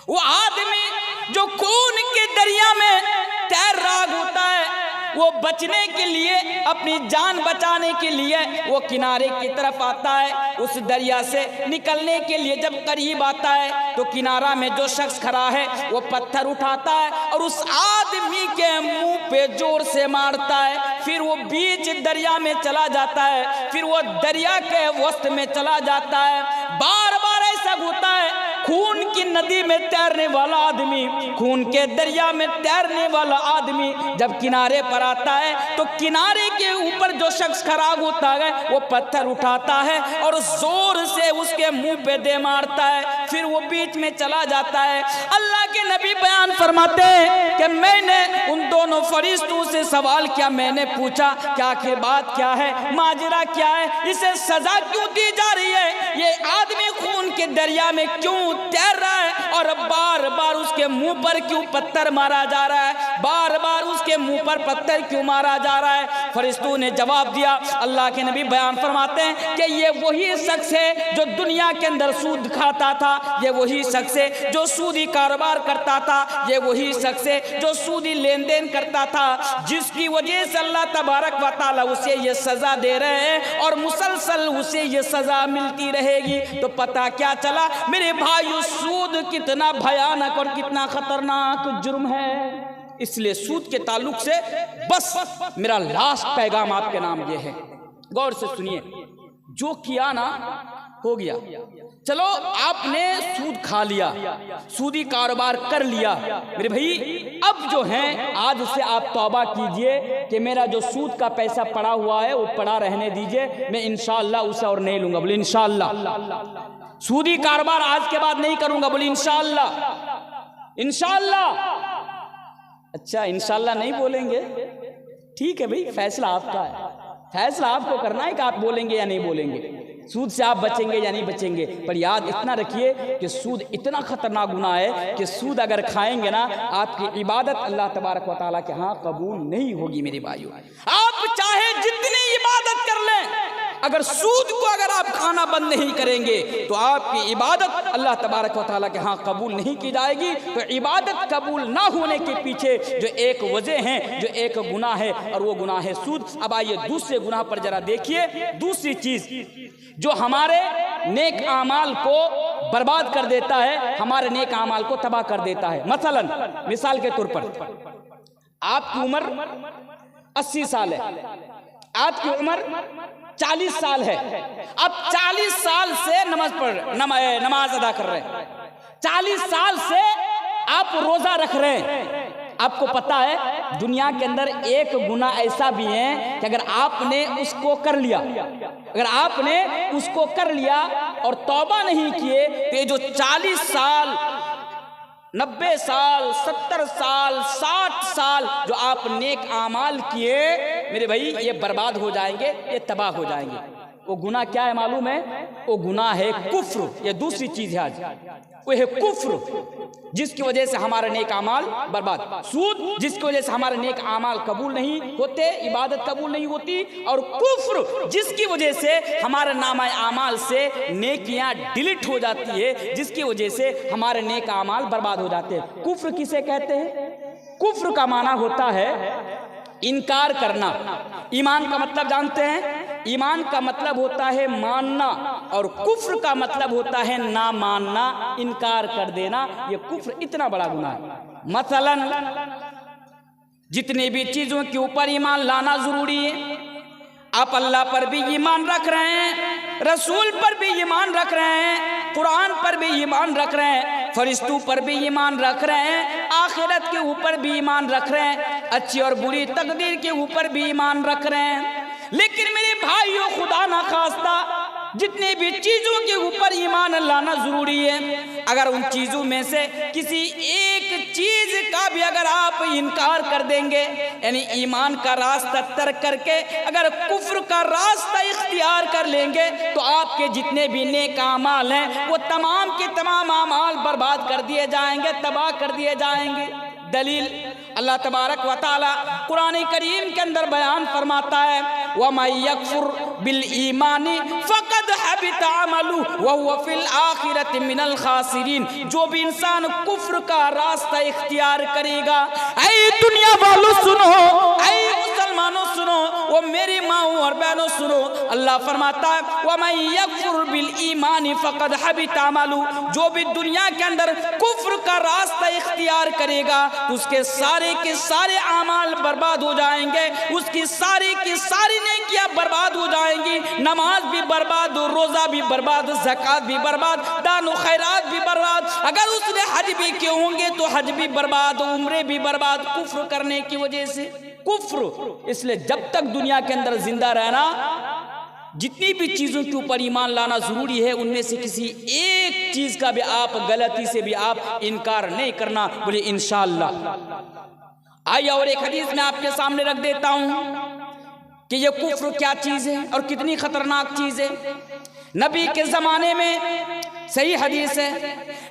वो आदमी जो खून के दरिया में तैर रहा होता है, वो बचने के लिए, अपनी जान बचाने के लिए वो किनारे की तरफ आता है। उस दरिया से निकलने के लिए जब करीब आता है, तो किनारा में जो शख्स खड़ा है वो पत्थर उठाता है और उस आदमी के मुंह पे जोर से मारता है। फिर वो बीच दरिया में चला जाता है, फिर वो दरिया के वस्त में चला जाता है। बार बार ऐसा होता है। खून की नदी में तैरने वाला आदमी, खून के दरिया में तैरने वाला आदमी जब किनारे पर आता है, तो किनारे के ऊपर जो शख्स खड़ा होता है वो पत्थर उठाता है और जोर से उसके मुंह पे दे मारता है। फिर वो बीच में चला जाता है। अल्लाह के नबी बयान फरमाते हैं कि मैंने उन दोनों फरिश्तों से सवाल किया, मैंने पूछा कि आखिर बात क्या है, माजरा क्या है, इसे सजा क्यों दी जा रही है, ये आदमी खून के दरिया में क्यों तैर रहा है और बार बार उसके मुंह पर क्यों पत्थर मारा जा रहा है, बार बार उसके मुंह पर पत्थर क्यों मारा जा रहा है। फरिश्तों ने जवाब दिया, अल्लाह के नबी बयान फरमाते हैं कि ये वही शख्स है जो दुनिया के अंदर सूद खाता था, ये वही शख्स है जो सूदी कारोबार करता था, ये वही शख्स है जो सूदी लेन देन करता था, जिसकी वजह से अल्लाह तबारक व तआला उसे ये सजा दे रहे हैं और मुसलसल उसे ये सजा मिलती रहेगी। तो पता क्या चला मेरे भाइयों, सूद कितना भयानक और कितना खतरनाक जुर्म है। इसलिए सूद के ताल्लुक से बस मेरा लास्ट पैगाम आपके नाम ये है, गौर से सुनिए। जो किया ना हो गया। चलो आपने सूद खा लिया, सूदी कारोबार कर लिया, मेरे भाई अब जो है आज से आप तौबा कीजिए कि मेरा जो सूद का पैसा पड़ा हुआ है वो पड़ा रहने दीजिए, मैं इंशाअल्लाह उसे और नहीं लूंगा। बोले इंशाअल्लाह सूदी कारोबार आज के बाद नहीं करूंगा। बोले इंशाअल्लाह। इंशाअल्लाह। अच्छा इंशाअल्लाह नहीं बोलेंगे, ठीक है भाई, फैसला आपका है, फैसला आपको करना है कि आप बोलेंगे या नहीं बोलेंगे, सूद से आप बचेंगे या नहीं बचेंगे। पर याद इतना रखिए कि सूद इतना खतरनाक गुनाह है कि सूद अगर खाएंगे ना आपकी इबादत अल्लाह तबारक व तआला के यहाँ कबूल नहीं होगी। मेरे भाइयों, आप चाहे जितनी इबादत कर लें, अगर सूद को अगर आप खाना बंद नहीं करेंगे तो आपकी इबादत अल्लाह तबारक व तआला के यहाँ कबूल नहीं की जाएगी। तो इबादत कबूल ना होने के पीछे जो एक वजह है, जो एक गुनाह है, और वो गुनाह है सूद। अब आइए दूसरे गुनाह पर जरा देखिए। दूसरी चीज जो हमारे नेक आमाल को बर्बाद कर देता है, हमारे नेक आमाल को तबाह कर देता है। मसलन मिसाल के तौर पर आपकी उम्र 80 साल है, आपकी उम्र 40 साल है, अब 40 साल से नमाज अदा कर रहे हैं, 40 साल से आप रोजा रख रहे हैं। आपको पता है दुनिया के अंदर एक गुनाह ऐसा भी है कि अगर आपने उसको कर लिया, अगर आपने उसको कर लिया और तौबा नहीं किए तो ये जो 40 साल 90 साल 70 साल 60 साल जो आप नेक आमाल किए, मेरे भाई ये बर्बाद हो जाएंगे, ये तबाह हो जाएंगे। वो गुनाह क्या है मालूम है? वो गुनाह है कुफ्र। ये दूसरी चीज है आज, वो है कुफ्र, जिसकी वजह से हमारे नेक आमाल बर्बाद। सूद, जिसकी वजह से हमारे नेक आमाल कबूल नहीं होते, इबादत कबूल नहीं होती। और कुफ्र, जिसकी वजह से हमारे नामा आमाल से नेकियां डिलीट हो जाती है, जिसकी वजह से हमारे नेक आमाल बर्बाद हो जाते हैं। कुफ्र किसे कहते हैं? कुफ्र का माना होता है इनकार करना। ईमान का मतलब जानते हैं? ईमान का मतलब होता है मानना, और कुफ्र का मतलब होता है ना मानना, इनकार कर देना। ये कुफ्र इतना बड़ा गुनाह है। मसलन जितनी भी चीजों के ऊपर ईमान लाना जरूरी है, आप अल्लाह पर भी ईमान रख रहे हैं, रसूल पर भी ईमान रख रहे हैं, कुरान पर भी ईमान रख रहे हैं, फरिश्तों पर भी ईमान रख रहे हैं, आखिरत के ऊपर भी ईमान रख रहे हैं, अच्छी और बुरी तकदीर के ऊपर भी ईमान रख रहे हैं। लेकिन मेरे भाइयों, खुदा ना खास्ता जितने भी चीजों के ऊपर ईमान लाना जरूरी है, अगर उन चीजों में से किसी एक चीज का भी अगर आप इनकार कर देंगे, यानी ईमान का रास्ता तर्क करके अगर कुफ्र का रास्ता इख्तियार कर लेंगे, तो आपके जितने भी नेक आमाल हैं वो तमाम के तमाम आमाल बर्बाद कर दिए जाएंगे, तबाह कर दिए जाएंगे। दलील अल्लाह तबारक व तआला कुरान करीम के अंदर बयान फरमाता है, वमा यकफुर बिल ईमानी फकद हबित अमलु व हुवा फिल आखिरति मिनल खासिरीन। जो भी इंसान कुफ्र का रास्ता इख्तियार करेगा, ऐ दुनिया वालों सुनो, ऐ मुसलमानों सुनो, वो मेरी माओ और बहनों सुनो, अल्लाह फरमाता है वमा यकफुर बिल ईमानी फकद हबित अमलु। जो भी दुनिया के अंदर कुफ्र का रास्ता इख्तियार करेगा तो उसके सारे के सारे आमाल बर्बाद हो जाएंगे, उसकी सारी की सारी नेकियां बर्बाद हो जाएंगी। नमाज भी बर्बाद, रोजा भी बर्बाद, ज़कात भी बर्बाद, दान खैरात भी बर्बाद। अगर उसने हज भी किए होंगे तो हज भी बर्बाद, उम्रे भी बर्बाद, कुफ्र करने की वजह से। कुफ्र, इसलिए जब तक दुनिया के अंदर जिंदा रहना, जितनी भी चीजों के ऊपर ईमान लाना जरूरी है, उनमें से किसी एक चीज का भी आप गलती से भी आप इनकार नहीं करना। बोले इंशाअल्लाह। आइए और एक हदीस में आपके सामने रख देता हूं कि ये कुफ्र क्या चीज है और कितनी खतरनाक चीज है। नबी के जमाने में, सही हदीस है,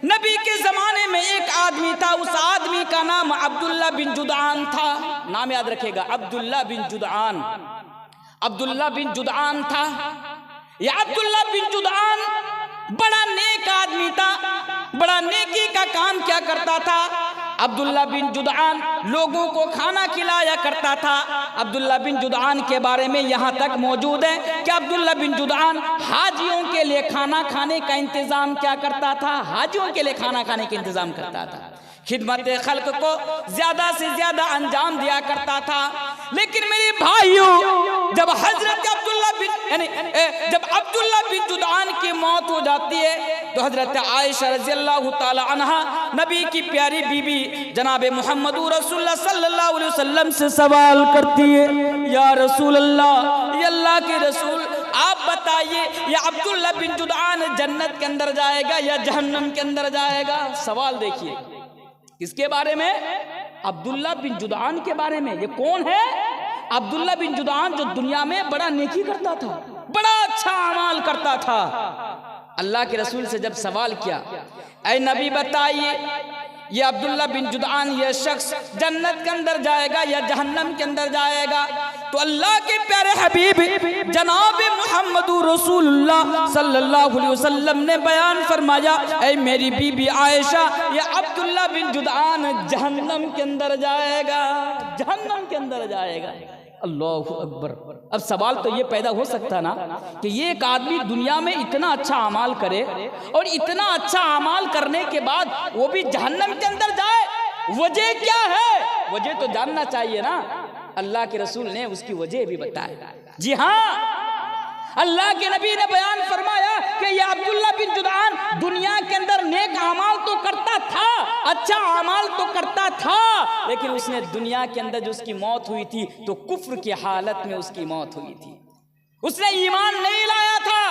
नबी के जमाने में एक आदमी था, उस आदमी का नाम अब्दुल्ला बिन जुदआन था। नाम याद रखेगा, अब्दुल्ला बिन जुदआन। अब्दुल्ला बिन जुदआन था। यह अब्दुल्ला बिन जुदआन बड़ा नेक आदमी था, बड़ा नेकी का काम क्या करता था। अब्दुल्ला बिन जुदआन लोगों को खाना खिलाया करता था। अब्दुल्ला बिन जुदआन के बारे में यहाँ तक मौजूद है कि अब्दुल्ला बिन जुदआन हाजियों के लिए खाना खाने का इंतजाम क्या करता था, हाजियों के लिए खाना खाने का इंतजाम करता था, खिदमत खल्क को ज्यादा से ज्यादा अंजाम दिया करता था। लेकिन मेरे भाइयों, जब हजरत अब्दुल्ला बिन यानी जब अब्दुल्ला बिन जुदान की मौत हो जाती है तो हजरत आयशा रज़ियल्लाहु ताला अन्हा नबी की प्यारी बीबी जनाब मुहम्मद रसूलुल्लाह सल्लल्लाहु अलैहि वसल्लम से सवाल करती है, या रसूल अल्लाह, ये अल्लाह के रसूल, आप बताइए ये अब्दुल्ला बिन जुदान जन्नत के अंदर जाएगा या जहन्नम के अंदर जाएगा? सवाल देखिए, किसके बारे में? अब्दुल्ला बिन जुदान के बारे में। ये कौन है? अब्दुल्ला बिन जुदान, जो दुनिया में बड़ा नेकी करता था, बड़ा अच्छा अमाल करता था। अल्लाह के रसूल से जब सवाल किया, ऐ नबी बताइए ये अब्दुल्ला बिन जुदान ये शख्स जन्नत के अंदर जाएगा या जहन्नम के अंदर जाएगा? तो अल्लाह के प्यारे हबीब जनाब मुहम्मद रसूलुल्लाह सल्लल्लाहु अलैहि वसल्लम ने बयान फरमाया, ऐ मेरी बीबी आयशा, ये अब्दुल्ला बिन जुदान जहन्नम के अंदर जाएगा, जहन्नम के अंदर जाएगा। अल्लाहु अकबर। अब सवाल तो ये पैदा हो सकता ना कि ये एक आदमी दुनिया में इतना अच्छा अमाल करे और इतना अच्छा अमाल करने के बाद वो भी जहन्नम के अंदर जाए, वजह क्या है? वजह तो जानना चाहिए ना। अल्लाह के रसूल ने उसकी वजह भी बताया। जी हाँ, अल्लाह के नबी ने बयान फरमाया कि ये अब्दुल्ला बिन जुदान दुनिया के अंदर नेक अमाल तो करता था, अच्छा अमाल तो करता था, लेकिन उसने दुनिया के अंदर जो उसकी मौत हुई थी तो कुफ्र की हालत में उसकी मौत हुई थी। उसने ईमान नहीं लाया था,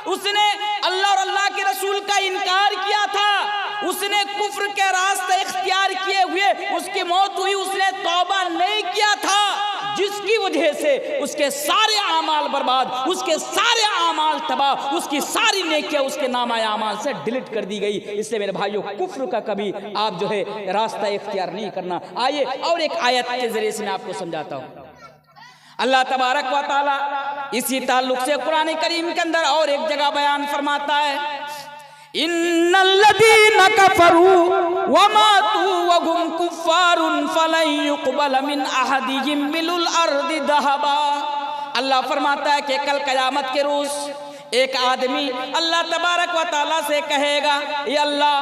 उसने अल्लाह और अल्लाह के रसूल का इनकार किया था, उसने कुफ्र के रास्ते इख्तियार किए हुए उसकी मौत हुई, उसने तौबा नहीं किया था, जिसकी वजह से उसके सारे आमाल बर्बाद, उसके सारे आमाल तबाह, उसकी सारी नेकियां उसके नामाए आमाल से डिलीट कर दी गई। इसलिए मेरे भाइयों, कुफ्र का कभी आप जो है रास्ता इख्तियार नहीं करना। आइए और एक आयत के जरिए से मैं आपको समझाता हूँ। अल्लाह तबारक व तआला इसी ताल्लुक से कुरान करीम के अंदर और एक जगह बयान फरमाता है, इन्नल्लज़ीना कफ़रू व मातू व हुम कुफ़्फ़ारुन फ़लन युक़बल मिन अहदिहिम मिलुल अर्दि ज़हबा। अल्लाह फरमाता है कि कल क़यामत के रोज़ एक आदमी अल्लाह तबारक व तआला से कहेगा, या अल्लाह,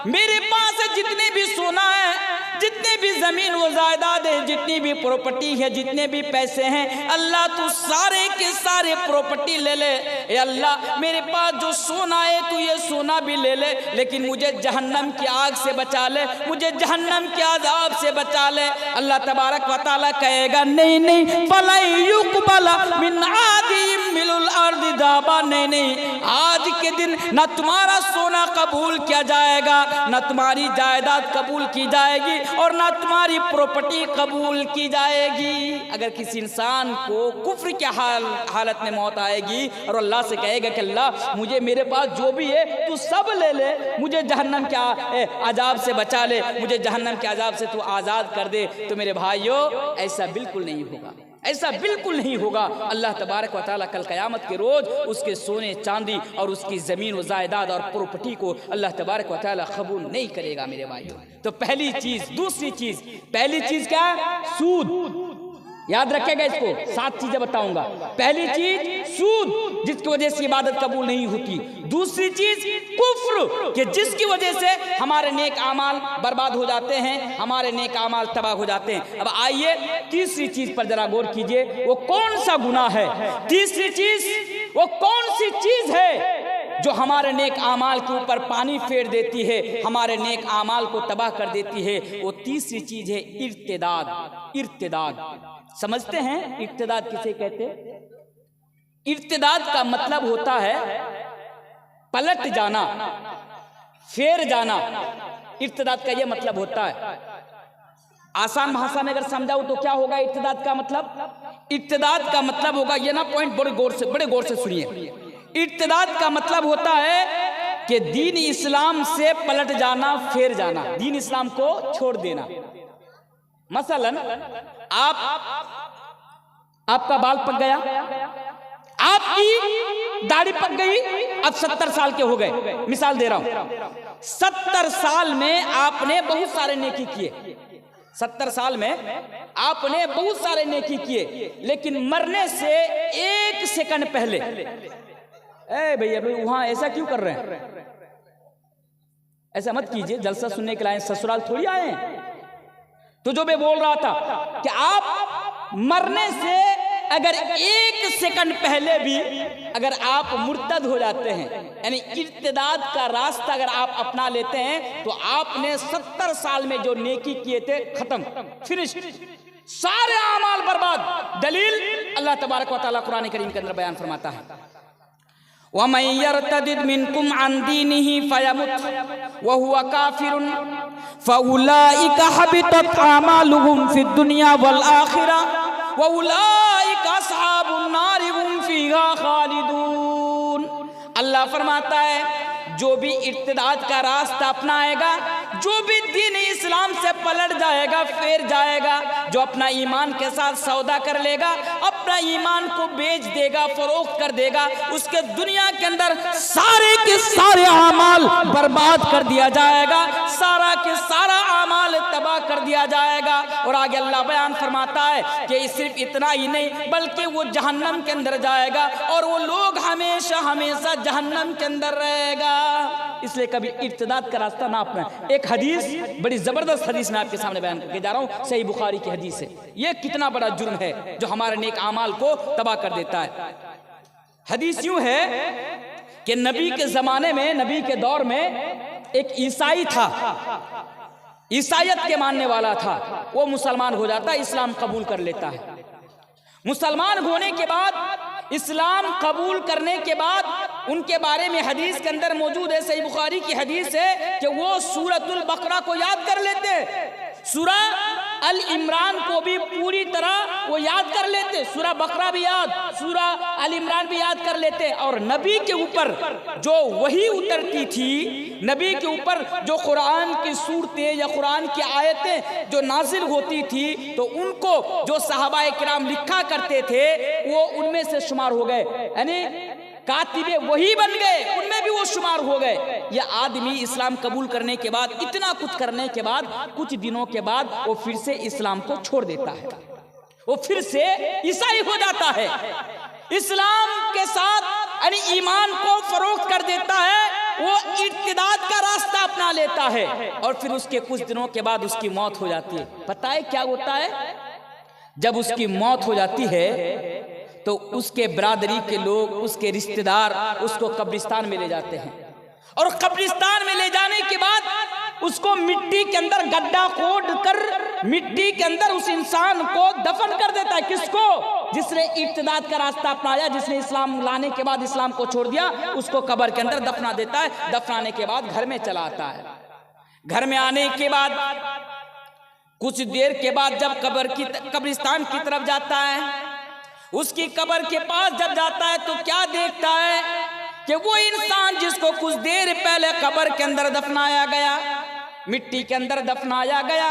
मेरे पास जितने भी सोना है, जितने भी जमीन व जायदाद है, जितनी भी प्रॉपर्टी है, जितने भी पैसे हैं, अल्लाह तू सारे के सारे प्रॉपर्टी ले ले। ए अल्लाह, मेरे पास जो सोना है तू ये सोना भी ले ले, लेकिन मुझे जहन्नम की आग से बचा ले, मुझे जहन्नम के अज़ाब से बचा ले। अल्लाह तबारक व तआला कहेगा, नहीं नहीं, फला युक़बल मिन आदिम मिलुल अर्दि ज़हबा, नहीं नहीं, आज के दिन न तुम्हारा सोना कबूल किया जाएगा, न तुम्हारी जायदाद कबूल की जाएगी और ना तुम्हारी प्रॉपर्टी कबूल की जाएगी। अगर किसी इंसान को कुफ्र के हालत में मौत आएगी और अल्लाह से कहेगा कि अल्लाह, मुझे मेरे पास जो भी है तू सब ले ले, मुझे जहन्नम के अजाब से बचा ले, मुझे जहन्नम के अजाब से तू आज़ाद कर दे, तो मेरे भाइयों ऐसा बिल्कुल नहीं होगा, ऐसा बिल्कुल नहीं होगा। अल्लाह तबारक व तआला कल क़यामत के रोज़ उसके सोने चांदी और उसकी ज़मीन व जायदाद और प्रॉपर्टी को अल्लाह तबारक व तआला कबूल नहीं करेगा मेरे भाइयों। तो पहली चीज़। दूसरी चीज़, पहली चीज़ क्या? सूद। याद रखेगा इसको, 7 चीजें बताऊंगा। पहली चीज सूद, जिसकी वजह से इबादत कबूल नहीं होती। दूसरी चीज कुफ्र, कि जिसकी वजह से हमारे नेक आमाल बर्बाद हो जाते हैं, हमारे नेक आमाल तबाह हो जाते हैं। अब आइए तीसरी चीज पर जरा गौर कीजिए, वो कौन सा गुनाह है? तीसरी चीज वो कौन सी चीज है जो हमारे नेक आमाल के ऊपर पानी फेर देती है, हमारे नेक आमाल को तबाह कर देती है? वो तीसरी चीज है इर्तिदाद। इर्तिदाद समझते हैं? इर्तिदाद किसे कहते हैं? इर्तिदाद का मतलब होता है पलट जाना, फेर जाना। इर्तिदाद का यह मतलब होता है। आसान भाषा में अगर समझाऊं तो क्या होगा इर्तिदाद का मतलब? इर्तिदाद का मतलब होगा, ये ना पॉइंट बड़े गौर से सुनिए। इर्तिदाद का मतलब होता है कि दीन इस्लाम से पलट जाना, फेर जाना, दीन इस्लाम को छोड़ देना। मसलन आपका बाल पक गया, आपकी दाढ़ी पक गई, अब 70 साल के हो गए। मिसाल दे रहा हूं, 70 साल में आपने बहुत सारे नेकी किए, 70 साल में आपने बहुत सारे नेकी किए, लेकिन मरने से 1 सेकंड पहले, भैया वहां ऐसा क्यों कर रहे हैं? ऐसा मत कीजिए, जलसा सुनने के लिए ससुराल थोड़ी आए हैं। तो जो मैं बोल रहा था कि आप मरने से अगर एक सेकंड पहले भी अगर आप मुर्तद हो जाते हैं, यानी इर्तिदाद का रास्ता अगर आप अपना लेते हैं, तो आपने 70 साल में जो नेकी किए थे खत्म, फिनिश, सारे आमाल बर्बाद। दलील अल्लाह तबारक व तआला कुरान करीम के अंदर बयान फरमाता है, वमन यर्तदिद मिनकुम अन दीनिही फयमुत व हुवा काफिरुन फउलाइका हबितत आमालुहुम फिद दुनिया वल आखिरह व उलाइका अस्हाबुन नार हुम फीहा खालिदून। अल्लाह फरमाता है, जो भी इर्तिदाद का रास्ता अपनाएगा, जो भी दीन इस्लाम से पलट जाएगा, फेर जाएगा, जो अपना ईमान के साथ सौदा कर लेगा, अपना ईमान को बेच देगा, फरोख्त कर देगा, उसके दुनिया के अंदर सारे के सारे आमाल बर्बाद कर दिया जाएगा, सारा के सारा आमाल तबाह कर दिया जाएगा। और आगे अल्लाह बयान फरमाता है कि सिर्फ इतना ही नहीं, बल्कि वो जहन्नम के अंदर जाएगा और वो लोग हमेशा हमेशा जहन्नम के अंदर रहेगा। इसलिए कभी इर्तिदाद का रास्ता ना अपनाएं। एक हदीस, बड़ी जबरदस्त हदीस मैं आपके सामने बयान करके जा रहा हूं, सही बुखारी की हदीस है। ये कितना बड़ा जुर्म है जो हमारे नेक आमाल को तबाह कर देता है। हदीस यूं है कि नबी के जमाने में, नबी के दौर में एक ईसाई था, ईसाइयत के मानने वाला था। वो मुसलमान हो जाता है, इस्लाम कबूल कर लेता है। मुसलमान होने के बाद, इस्लाम कबूल करने के बाद, उनके बारे में हदीस के अंदर मौजूद है, सही बुखारी की हदीस है कि वो सूरतुल बकरा को याद कर लेते, सूरह अल इमरान को भी पूरी तरह वो याद कर लेते, सूरह बकरा भी याद, सूरह अल इमरान भी याद कर लेते। और नबी के ऊपर जो वही उतरती थी, नबी के ऊपर जो कुरान की सूरतें या कुरान की आयतें जो नाजिल होती थी, तो उनको जो सहाबाए किराम लिखा करते थे वो उनमें से शुमार हो गए, यानी कातिबे वही बन गए, उनमें भी वो शुमार हो गए। यह आदमी इस्लाम कबूल करने के बाद, इतना कुछ करने के बाद, कुछ दिनों के बाद वो फिर से इस्लाम को छोड़ देता है, वो फिर से ईसाई हो जाता है, इस्लाम के साथ यानी ईमान को फरोख्त कर देता है, वो इर्तिदाद का रास्ता अपना लेता है। और फिर उसके कुछ दिनों के बाद उसकी मौत हो जाती है। पता है क्या होता है? जब उसकी मौत हो जाती है तो उसके बरादरी के लोग, उसके रिश्तेदार उसको कब्रिस्तान में ले जाते हैं, और कब्रिस्तान में ले जाने के बाद उसको मिट्टी के अंदर गड्ढा खोद कर मिट्टी के अंदर उस इंसान को दफन कर देता है। किसको? जिसने इर्तिदाद का रास्ता अपनाया, जिसने इस्लाम लाने के बाद इस्लाम को छोड़ दिया, उसको कब्र के अंदर दफना देता है। दफनाने के बाद घर में चला आता है। घर में आने के बाद कुछ देर के बाद जब कब्रिस्तान की तरफ जाता है, उसकी कब्र के पास जब जाता है तो क्या देखता है कि वो इंसान जिसको कुछ देर पहले कब्र के अंदर दफनाया गया, मिट्टी के अंदर दफनाया गया,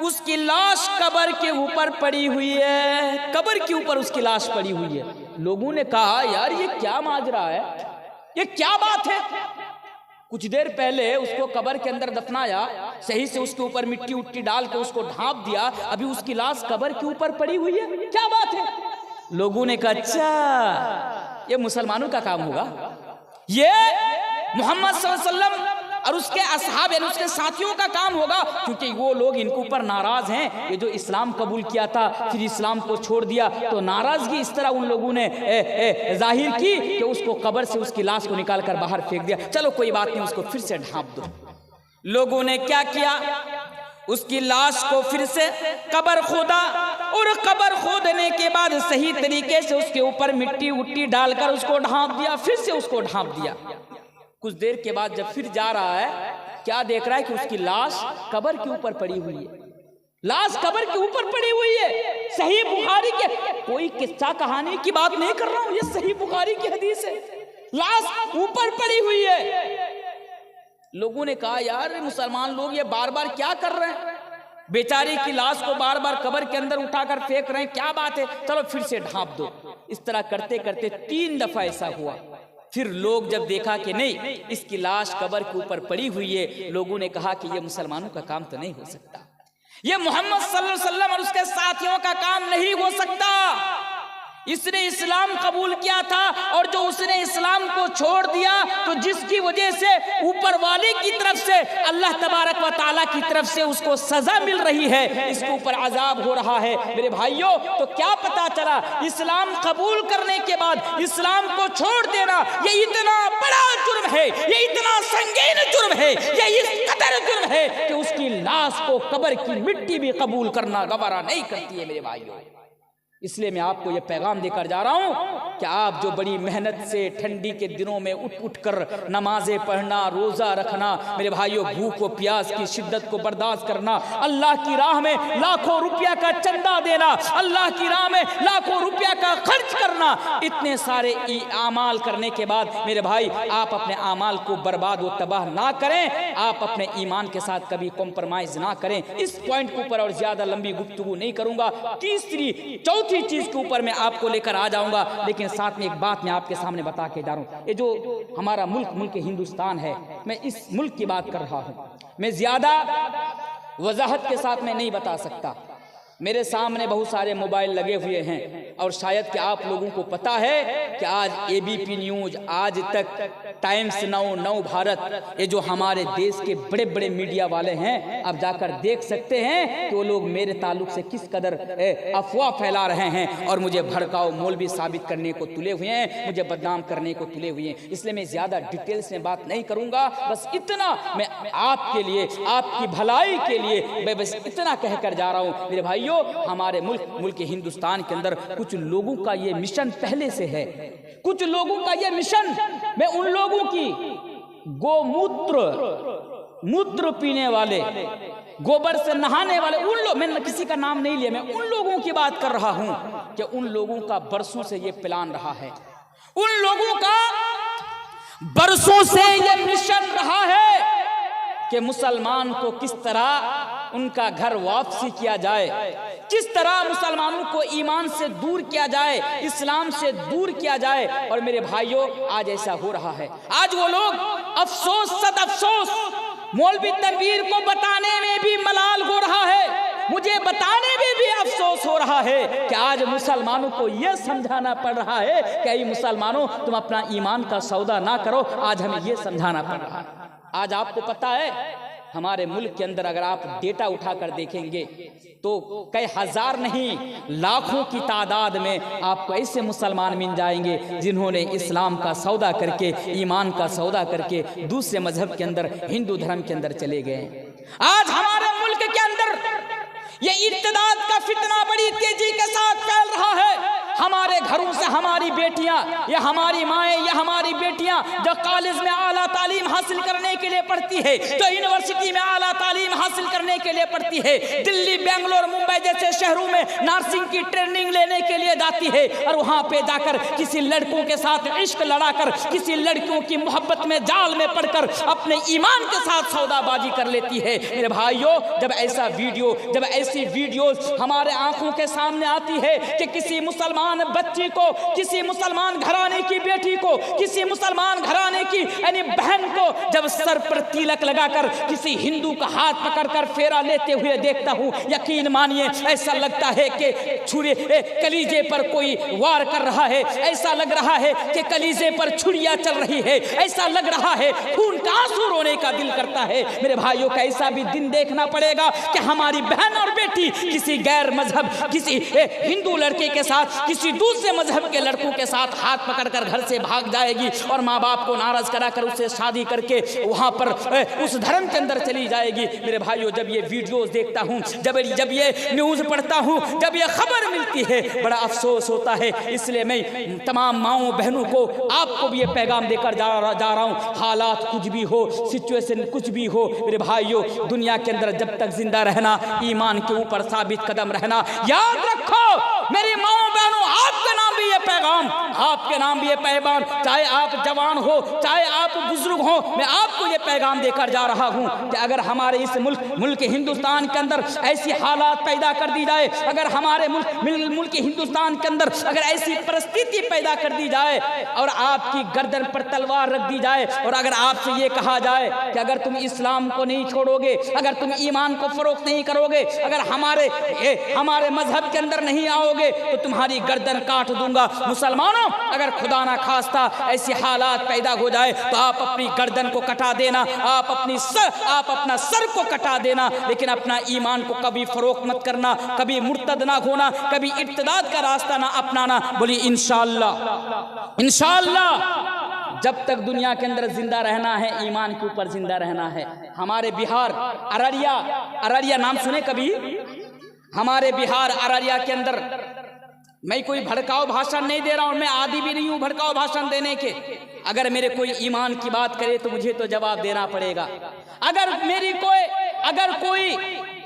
उसकी लाश कब्र के ऊपर पड़ी हुई है, कब्र के ऊपर उसकी लाश पड़ी हुई है। लोगों ने कहा, यार ये क्या माजरा है, ये क्या बात है? कुछ देर पहले उसको कब्र के अंदर दफनाया, सही से उसके ऊपर मिट्टी उट्टी डाल के उसको ढांप दिया, अभी उसकी लाश कब्र के ऊपर पड़ी हुई है, क्या बात है? लोगों ने कहा, अच्छा ये मुसलमानों का काम होगा, ये मोहम्मद सल्लल्लाहु अलैहि वसल्लम और उसके असहाब यानी उसके साथियों का काम होगा, क्योंकि वो लोग इनके ऊपर नाराज हैं। ये जो इस्लाम कबूल किया था फिर इस्लाम को छोड़ दिया, तो नाराजगी इस तरह उन लोगों ने जाहिर की कि उसको कब्र से उसकी लाश को निकाल कर बाहर फेंक दिया। चलो कोई बात नहीं, उसको फिर से ढांप दो। लोगों ने क्या किया, उसकी लाश को फिर से कब्र खोदा, और कब्र खोदने के बाद सही तरीके से उसके ऊपर मिट्टी उट्टी डालकर उसको ढांप दिया, फिर से उसको ढांप दिया। कुछ देर के बाद जब फिर जा रहा है, क्या देख रहा है कि उसकी लाश कब्र के ऊपर पड़ी हुई है, लाश कब्र के ऊपर पड़ी हुई है। सही बुखारी के, कोई किस्सा कहानी की बात नहीं कर रहा हूं, ये सही बुखारी की हदीस है, लाश ऊपर पड़ी हुई है। लोगों ने कहा, यार मुसलमान लोग ये बार बार क्या कर रहे हैं, बेचारी की लाश को बार बार कब्र के अंदर उठाकर फेंक रहे हैं, क्या बात है, चलो फिर से ढांप दो। इस तरह करते करते 3 दफा ऐसा हुआ। फिर लोग जब देखा कि नहीं, इसकी लाश कब्र के ऊपर पड़ी हुई है, लोगों ने कहा कि ये मुसलमानों का काम तो नहीं हो सकता, ये मोहम्मद सल्लल्लाहु अलैहि वसल्लम और उसके साथियों का काम नहीं हो सकता, इसने इस्लाम कबूल किया था, और जो उसने इस्लाम को छोड़ दिया तो जिसकी वजह से ऊपर वाले की तरफ से, अल्लाह तबारक व तआला की तरफ से उसको सजा मिल रही है, इसके ऊपर अजाब हो रहा है। मेरे भाइयों, तो क्या पता चला इस्लाम कबूल करने के बाद इस्लाम को छोड़ देना ये इतना बड़ा जुर्म है, ये इतना संगीन जुर्म है, ये इस कदर जुर्म है कि उसकी लाश को कब्र की मिट्टी भी कबूल करना गवारा नहीं करती है। मेरे भाइयों, इसलिए मैं आपको ये पैगाम देकर जा रहा हूं कि आप जो बड़ी मेहनत से ठंडी के दिनों में उठ कर नमाजें पढ़ना, रोजा रखना, मेरे भाइयों भूख व प्यास की शिद्दत को बर्दाश्त करना, अल्लाह की राह में लाखों रुपया का चंदा देना, अल्लाह की राह में लाखों रुपया का खर्च करना, इतने सारे आमाल करने के बाद मेरे भाई आप अपने आमाल को बर्बाद व तबाह ना करें, आप अपने ईमान के साथ कभी कॉम्प्रोमाइज ना करें। इस पॉइंट के ऊपर और ज्यादा लंबी गुफ्तगू नहीं करूंगा। तीसरी चौथी चीज के ऊपर मैं आपको लेकर आ जाऊंगा, लेकिन साथ में एक बात मैं आपके सामने बता के जा रहा हूं। ये जो हमारा मुल्क हिंदुस्तान है, मैं इस मुल्क की बात कर रहा हूं, मैं ज्यादा वजाहत के साथ में नहीं बता सकता। मेरे सामने बहुत सारे मोबाइल लगे हुए हैं और शायद कि आप लोगों को पता है कि आज एबीपी न्यूज, आज तक, टाइम्स नाउ, नव भारत, ये जो हमारे देश के बड़े बड़े मीडिया वाले हैं, आप जाकर देख सकते हैं कि वो लोग मेरे ताल्लुक से किस कदर अफवाह फैला रहे हैं और मुझे भड़काऊ मौलवी साबित करने को तुले हुए हैं, मुझे बदनाम करने को तुले हुए हैं। इसलिए मैं ज्यादा डिटेल्स में बात नहीं करूंगा, बस इतना मैं आपके लिए, आपकी भलाई के लिए मैं बस इतना कहकर जा रहा हूं। मेरे भाइयों, हमारे मुल्क हिंदुस्तान के अंदर कुछ लोगों का ये मिशन पहले से है, कुछ लोगों का ये मिशन, मैं उन लोगों की मूत्र पीने वाले, गोबर से नहाने वाले, उन लोग, मैं किसी का नाम नहीं लिया, मैं उन लोगों की बात कर रहा हूं कि उन लोगों का बरसों से ये प्लान रहा है, उन लोगों का बरसों से ये मिशन रहा है कि मुसलमान को किस तरह उनका घर वापसी किया जाए, किस तरह मुसलमानों को ईमान से दूर किया जाए, इस्लाम से दूर किया जाए। और मेरे भाइयों, आज ऐसा हो रहा है। आज वो लोग अफसोस, सद अफसोस, मौलवी तनवीर को बताने में भी मलाल हो रहा है, मुझे बताने में भी अफसोस हो रहा है कि आज मुसलमानों को यह समझाना पड़ रहा है कि मुसलमानों तुम अपना ईमान का सौदा ना करो, आज हमें यह समझाना पड़ रहा है। आज आपको पता है हमारे मुल्क के अंदर अगर आप डेटा उठाकर देखेंगे तो कई हजार नहीं लाखों की तादाद में आपको ऐसे मुसलमान मिल जाएंगे जिन्होंने इस्लाम का सौदा करके, ईमान का सौदा करके दूसरे मजहब के अंदर, हिंदू धर्म के अंदर चले गए। आज हमारे मुल्क के अंदर ये इर्तिदाद का फितना बड़ी तेजी के साथ फैल रहा है। हमारे घरों से हमारी बेटियां, ये हमारी माएँ, ये हमारी बेटियां जो कॉलेज में आला तालीम हासिल करने के लिए पढ़ती है, जो यूनिवर्सिटी में आला तालीम हासिल करने के लिए पढ़ती है, दिल्ली, बेंगलोर, मुंबई जैसे शहरों में नर्सिंग की ट्रेनिंग लेने के लिए जाती है और वहां पे जाकर किसी लड़कों के साथ इश्क लड़ाकर, किसी लड़कियों की मोहब्बत में जाल में पड़कर अपने ईमान के साथ सौदाबाजी कर लेती है। मेरे भाइयों, जब ऐसा वीडियो, जब ऐसी वीडियोस हमारे आंखों के सामने आती है कि किसी मुसलमान बच्ची को, किसी मुसलमान घराने की बेटी को, किसी मुसलमान घराने की यानी बहन को जब सर पर तिलक लगाकर किसी हिंदू का हाथ पकड़कर फेरा लेते हुए देखता हूं, यकीन मानिए ऐसा लगता है कि छुरी कलीजे पर कोई वार कर रहा है, ऐसा लग रहा है कि कलीजे पर छुरियां चल रही है, ऐसा लग रहा है खून का आंसू रोने का दिल करता है। मेरे भाइयों, का ऐसा भी दिन देखना पड़ेगा कि हमारी बहन और बेटी किसी गैर मजहब, किसी हिंदू लड़के के साथ, किसी दूसरे मजहब के लड़कों के साथ हाथ पकड़कर घर से भाग जाएगी और माँ बाप को नाराज कराकर उससे शादी करके वहां पर उस धर्म के अंदर चली जाएगी। मेरे भाइयों, जब ये वीडियोस देखता हूं, जब ये न्यूज पढ़ता हूं, जब ये खबर मिलती है, बड़ा अफसोस होता है। इसलिए मैं तमाम माओ बहनों को, आपको भी ये पैगाम देकर जा रहा हूं, हालात कुछ भी हो, सिचुएशन कुछ भी हो, मेरे भाइयों, दुनिया के अंदर जब तक जिंदा रहना, ईमान के ऊपर साबित कदम रहना, याद रखो मेरी माओ बहनों, आपका नाम भी ये पैगाम, आपके नाम भी ये पैगाम, चाहे आप जवान हो चाहे आप बुजुर्ग हो, मैं आपको ये पैगाम देकर जा रहा हूँ कि अगर हमारे इस मुल्क हिंदुस्तान के अंदर ऐसी हालात पैदा कर दी जाए, अगर हमारे मुल्क हिंदुस्तान के अंदर अगर ऐसी परिस्थिति पैदा कर दी जाए और आपकी गर्दन पर तलवार रख दी जाए और अगर आपसे ये कहा जाए कि अगर तुम इस्लाम को नहीं छोड़ोगे, अगर तुम ईमान को फरोख्त नहीं करोगे, अगर हमारे मजहब के अंदर नहीं आओगे तो तुम्हारी गर्दन काट दूंगा। मुसलमानों, अगर खुदा ना खास्ता ऐसी हालात पैदा हो जाए तो आप अपनी गर्दन को कटा देना, आप अपना सर को कटा देना, लेकिन अपना ईमान को कभी फरोख्त मत करना, कभी मुर्तद ना होना, कभी इर्तिदाद का रास्ता ना अपनाना। बोली इंशाअल्लाह। इंशाअल्लाह जब तक दुनिया के अंदर जिंदा रहना है, ईमान के ऊपर जिंदा रहना है। हमारे बिहार अररिया नाम सुने कभी? हमारे बिहार अररिया के अंदर, मैं कोई भड़काऊ भाषण नहीं दे रहा हूं, मैं आदी भी नहीं हूं भड़काऊ भाषण देने के। अगर मेरे कोई ईमान की बात करे तो मुझे तो जवाब देना पड़ेगा। अगर कोई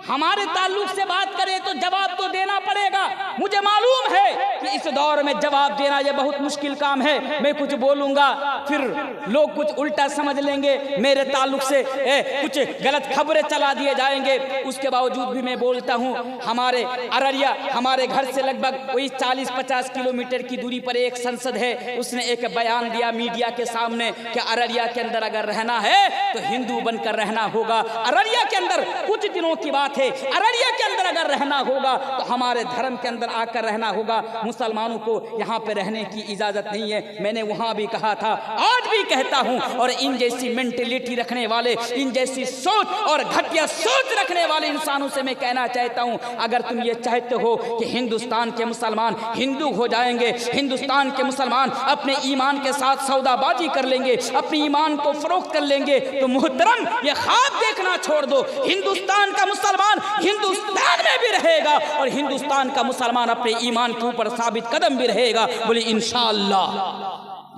हमारे ताल्लुक से बात करे तो जवाब तो देना पड़ेगा। मुझे मालूम है कि इस दौर में जवाब देना यह बहुत मुश्किल काम है। मैं कुछ बोलूंगा फिर लोग कुछ उल्टा समझ लेंगे, मेरे ताल्लुक से कुछ गलत खबरें चला दिए जाएंगे। उसके बावजूद भी मैं बोलता हूँ, हमारे अररिया, हमारे घर से लगभग वही 40-50 किलोमीटर की दूरी पर एक संसद है, उसने एक बयान दिया मीडिया के सामने कि अररिया के अंदर अगर रहना है तो हिंदू बनकर रहना होगा। अररिया के अंदर कुछ दिनों की बात है, अररिया के अंदर अगर रहना होगा तो हमारे धर्म के अंदर आकर रहना होगा। मुसलमानों को यहाँ पे रहने की इजाजत नहीं है। मैंने वहां भी कहा था, आज भी कहता हूं। और इन जैसी मेंटेलिटी रखने वाले, इन जैसी सोच और घटिया सोच रखने वाले इंसानों से मैं कहना चाहता हूं, अगर तुम ये चाहते हो कि हिंदुस्तान के मुसलमान हिंदू हो जाएंगे, हिंदुस्तान के मुसलमान अपने ईमान के साथ सौदाबाजी कर लेंगे, अपने ईमान को फरोख्त कर लेंगे, तो मोहतरम ये ख्वाब देखना छोड़ दो। हिंदुस्तान का मुसलमान हिंदुस्तान में भी रहेगा और हिंदुस्तान का मुसलमान अपने ईमान के ऊपर साबित कदम भी रहेगा। बोले इंशाअल्लाह।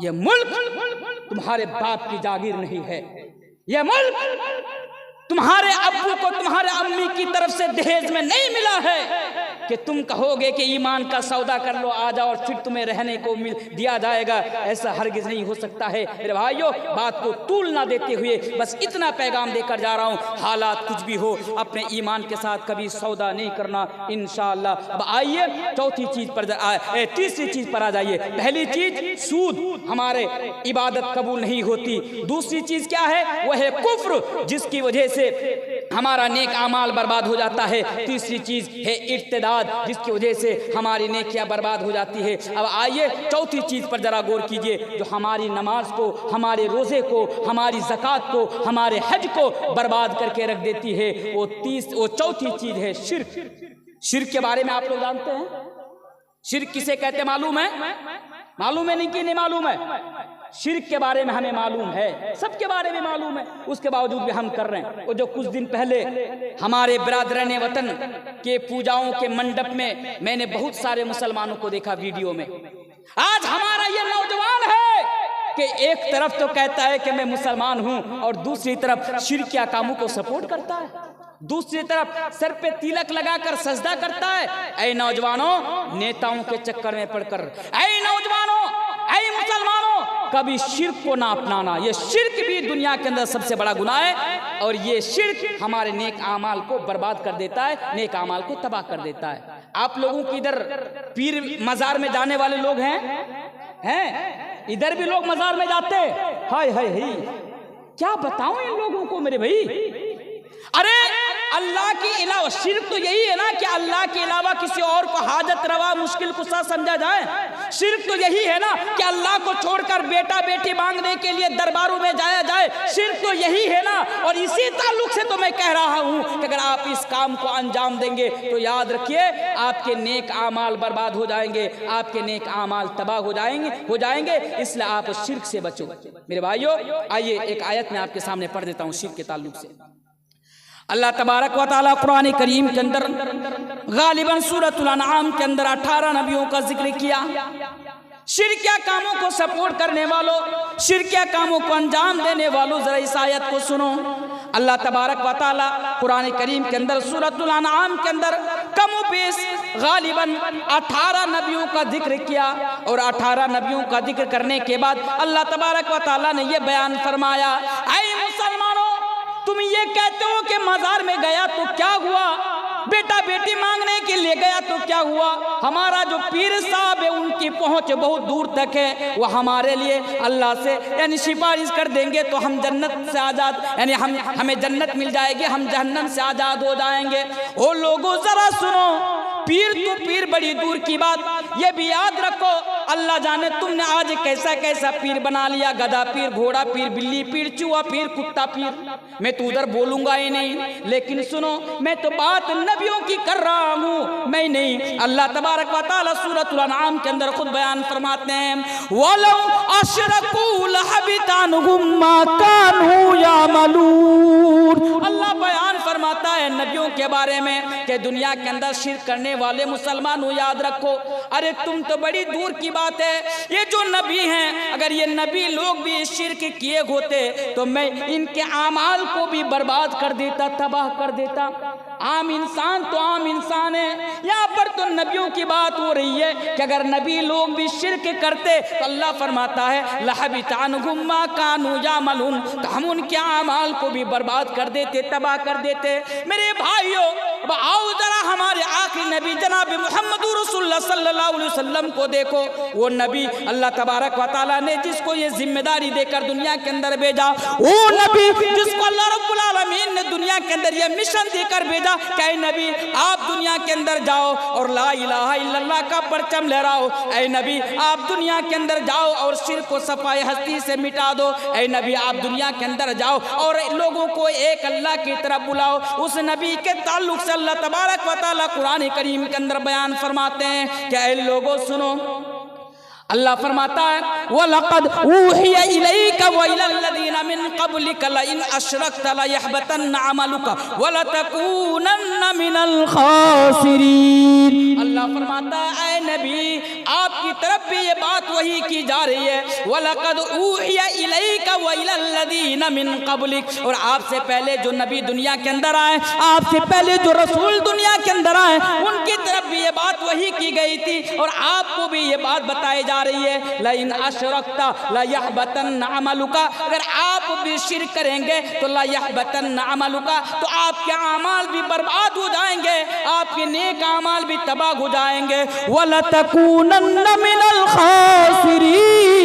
यह मुल्क तुम्हारे बाप की जागीर नहीं है, यह मुल्क तुम्हारे अब्बू को तुम्हारे अम्मी की तरफ से दहेज में नहीं मिला है कि तुम कहोगे कि ईमान का सौदा कर लो, आ जाओ और फिर तुम्हें रहने को दिया जाएगा। ऐसा हरगिज नहीं हो सकता है। मेरे भाइयों, बात को तूल ना देते हुए बस इतना पैगाम देकर जा रहा हूँ, हालात कुछ भी हो अपने ईमान के साथ कभी सौदा नहीं करना इंशाअल्लाह। अब आइए चौथी चीज पर, तीसरी चीज पर आ जाइए। पहली चीज सूद, हमारे इबादत कबूल नहीं होती। दूसरी चीज क्या है? वह है कुफ्र, जिसकी वजह से हमारा नेक आमाल बर्बाद हो जाता है। तीसरी चीज है इर्तिदाद, जिसकी वजह से हमारी नेकियां बर्बाद हो जाती है। अब आइए चौथी चीज पर जरा गौर कीजिए, जो हमारी नमाज को, हमारे रोजे को, हमारी ज़कात को, हमारे हज को बर्बाद करके रख देती है। वो चौथी चीज है शिर्क। शिर्क के बारे में आप लोग जानते हैं? शिर्क किसे कहते मालूम है? मालूम है नहीं कि नहीं मालूम है? शिर्क के बारे में हमें मालूम है, सबके बारे में मालूम है, उसके बावजूद भी हम कर रहे हैं। वो जो कुछ दिन पहले हमारे बिरादरान वतन के पूजाओं के मंडप में मैंने बहुत सारे मुसलमानों को देखा वीडियो में। आज हमारा ये नौजवान है कि एक तरफ तो कहता है कि मैं मुसलमान हूं और दूसरी तरफ शिर्किया कामों को सपोर्ट करता है, दूसरी तरफ सर पे तिलक लगाकर सजदा करता है। ऐ नौजवानों, नेताओं के चक्कर में पड़कर, ऐ नौजवानों, ऐ मुसलमानों, कभी शिर्क को ना अपनाना। ये शिर्क भी दुनिया के अंदर सबसे बड़ा गुनाह है और ये शिर्क हमारे नेक आमाल को बर्बाद कर देता है, नेक आमाल को तबाह कर देता है। आप लोगों की इधर पीर मजार में जाने वाले लोग हैं? इधर भी लोग मजार में जाते हैं। हाय हाय हाय, क्या बताऊं इन लोगों को मेरे भाई। अरे अल्लाह के अलावा शिर्क तो यही है ना कि अल्लाह के अलावा किसी और को हाजत रवा, मुश्किल कुशा समझा जाए। शिर्क तो यही है ना कि अल्लाह को छोड़कर बेटा बेटी मांगने के लिए दरबारों में जाया जाए। शिर्क तो यही है ना। और इसी ताल्लुक से तो मैं कह रहा हूं कि अगर आप इस काम को अंजाम देंगे तो याद रखिए आपके नेक आमाल बर्बाद हो जाएंगे, आपके नेक आमाल तबाह हो जाएंगे। इसलिए आप शिर्क से बचो। मेरे भाइयों, आइए एक आयत में आपके सामने पढ़ देता हूं शिर्क के ताल्लुक से। अल्लाह तबारक व तआला कुरान करीम के अंदर गालिबन सूरतुल अनआम के अंदर 18 नबियों का जिक्र किया। शिर्किया कामों को सपोर्ट करने वालों, शिर्किया कामों को अंजाम देने वालों, जरा इस आयत को सुनो। अल्लाह तबारक व तआला कुरान करीम के अंदर सूरतुल अनआम के अंदर कम बेस गालिबन 18 नबियों का जिक्र किया। और 18 नबियों का जिक्र करने के बाद अल्लाह तबारक व तआला ने ये बयान फरमाया, ऐ मुसलमानों, तुम ये कहते हो कि मजार में गया तो क्या हुआ, बेटा बेटी मांगने के लिए गया तो क्या हुआ, हमारा जो पीर साहब है उनकी पहुंच बहुत दूर तक है, वो हमारे लिए अल्लाह से यानी सिफारिश कर देंगे तो हम जन्नत से आज़ाद, यानी हमें जन्नत मिल जाएगी, हम जहन्नम से आज़ाद हो जाएंगे। ओ लोगों जरा सुनो, पीर तो पीर बड़ी दूर की बात, ये भी याद रखो, अल्लाह जाने तुमने आज कैसा कैसा पीर बना लिया, गधा पीर, घोड़ा पीर, बिल्ली पीर, चूहा पीर, कुत्ता पीर। मैं तो उधर बोलूंगा ही नहीं, लेकिन सुनो, मैं तो बात नबियों की कर रहा हूँ, मैं नहीं। अल्लाह तबारक व तआला सूरतुल अनआम के अंदर खुद बयान फरमाते हैं, वलौ अशरकू लहबिता अन्हुम मा कानू यामलून। अल्लाह बयान फरमाता है नबियों के बारे में कि दुनिया के अंदर शिर्क करने वाले मुसलमानों याद रखो, अरे तुम तो बड़ी दूर की बात है, ये जो नबी हैं, अगर ये नबी लोग भी शिर्क किए होते तो मैं इनके आमाल को भी बर्बाद कर देता, तबाह कर देता। आम इंसान तो आम इंसान है, यहाँ पर तो नबियों की बात हो रही है कि अगर नबी लोग भी शिर्क करते तो अल्लाह फरमाता है लहबिता अन्हुम मा कानू यामलून, तो हम उनके आमाल को भी बर्बाद कर देते, तबाह कर देते। मेरे भाइयों, अब आओ जरा हमारे आखिरी नबी जनाब मोहम्मद रसूलुल्लाह सल्लल्लाहु अलैहि वसल्लम को देखो। वो नबी अल्लाह तबारक व तआला ने जिसको ये जिम्मेदारी देकर दुनिया के अंदर भेजा, वो नबी जिसको अल्लाह रब्बुल आलमीन ने दुनिया के अंदर ये मिशन देकर भेजा कि नबी आप दुनिया के अंदर जाओ और ला इलाहा इल्लल्लाह का परचम लहराओ। ऐ नबी आप दुनिया के अंदर जाओ और शिर्क को सफाई हस्ती से मिटा दो। ऐ नबी आप दुनिया के अंदर जाओ और लोगों को एक अल्लाह की तरफ बुलाओ। उस नबी के ताल्लुक से अल्लाह तबारक व तआला कुरान करीम के अंदर बयान फरमाते हैं कि ऐ लोगों सुनो, अल्लाह फरमाता है वलक़द ऊहिया इलैका व इलल लज़ीना मिन क़ब्लिका लइन अशरकता लयहबतन्ना अमलुका व लतकूनन्ना मिनल ख़ासिरीन। अल्लाह फरमाता है ऐ नबी आपकी तरफ भी ये बात वही की जा रही है, वलक़द ऊहिया इलैका व इलल लज़ीना मिन क़ब्लिक, और आपसे पहले जो नबी दुनिया के अंदर आए, आपसे पहले जो रसूल दुनिया के अंदर आए, उनकी तरफ भी ये बात वही की गई थी और आपको भी ये बात बताई जा रही है लइन अशरकता लयहबतन्ना अमलुका, अगर आप भी शिर्क करेंगे तो लयहबतन्ना अमलुका, तो आपके अमाल भी बर्बाद हो जाएंगे, आपके नेक अमाल भी तबाह हो जाएंगे। वलतकूनन्ना मिनल खासिरीन,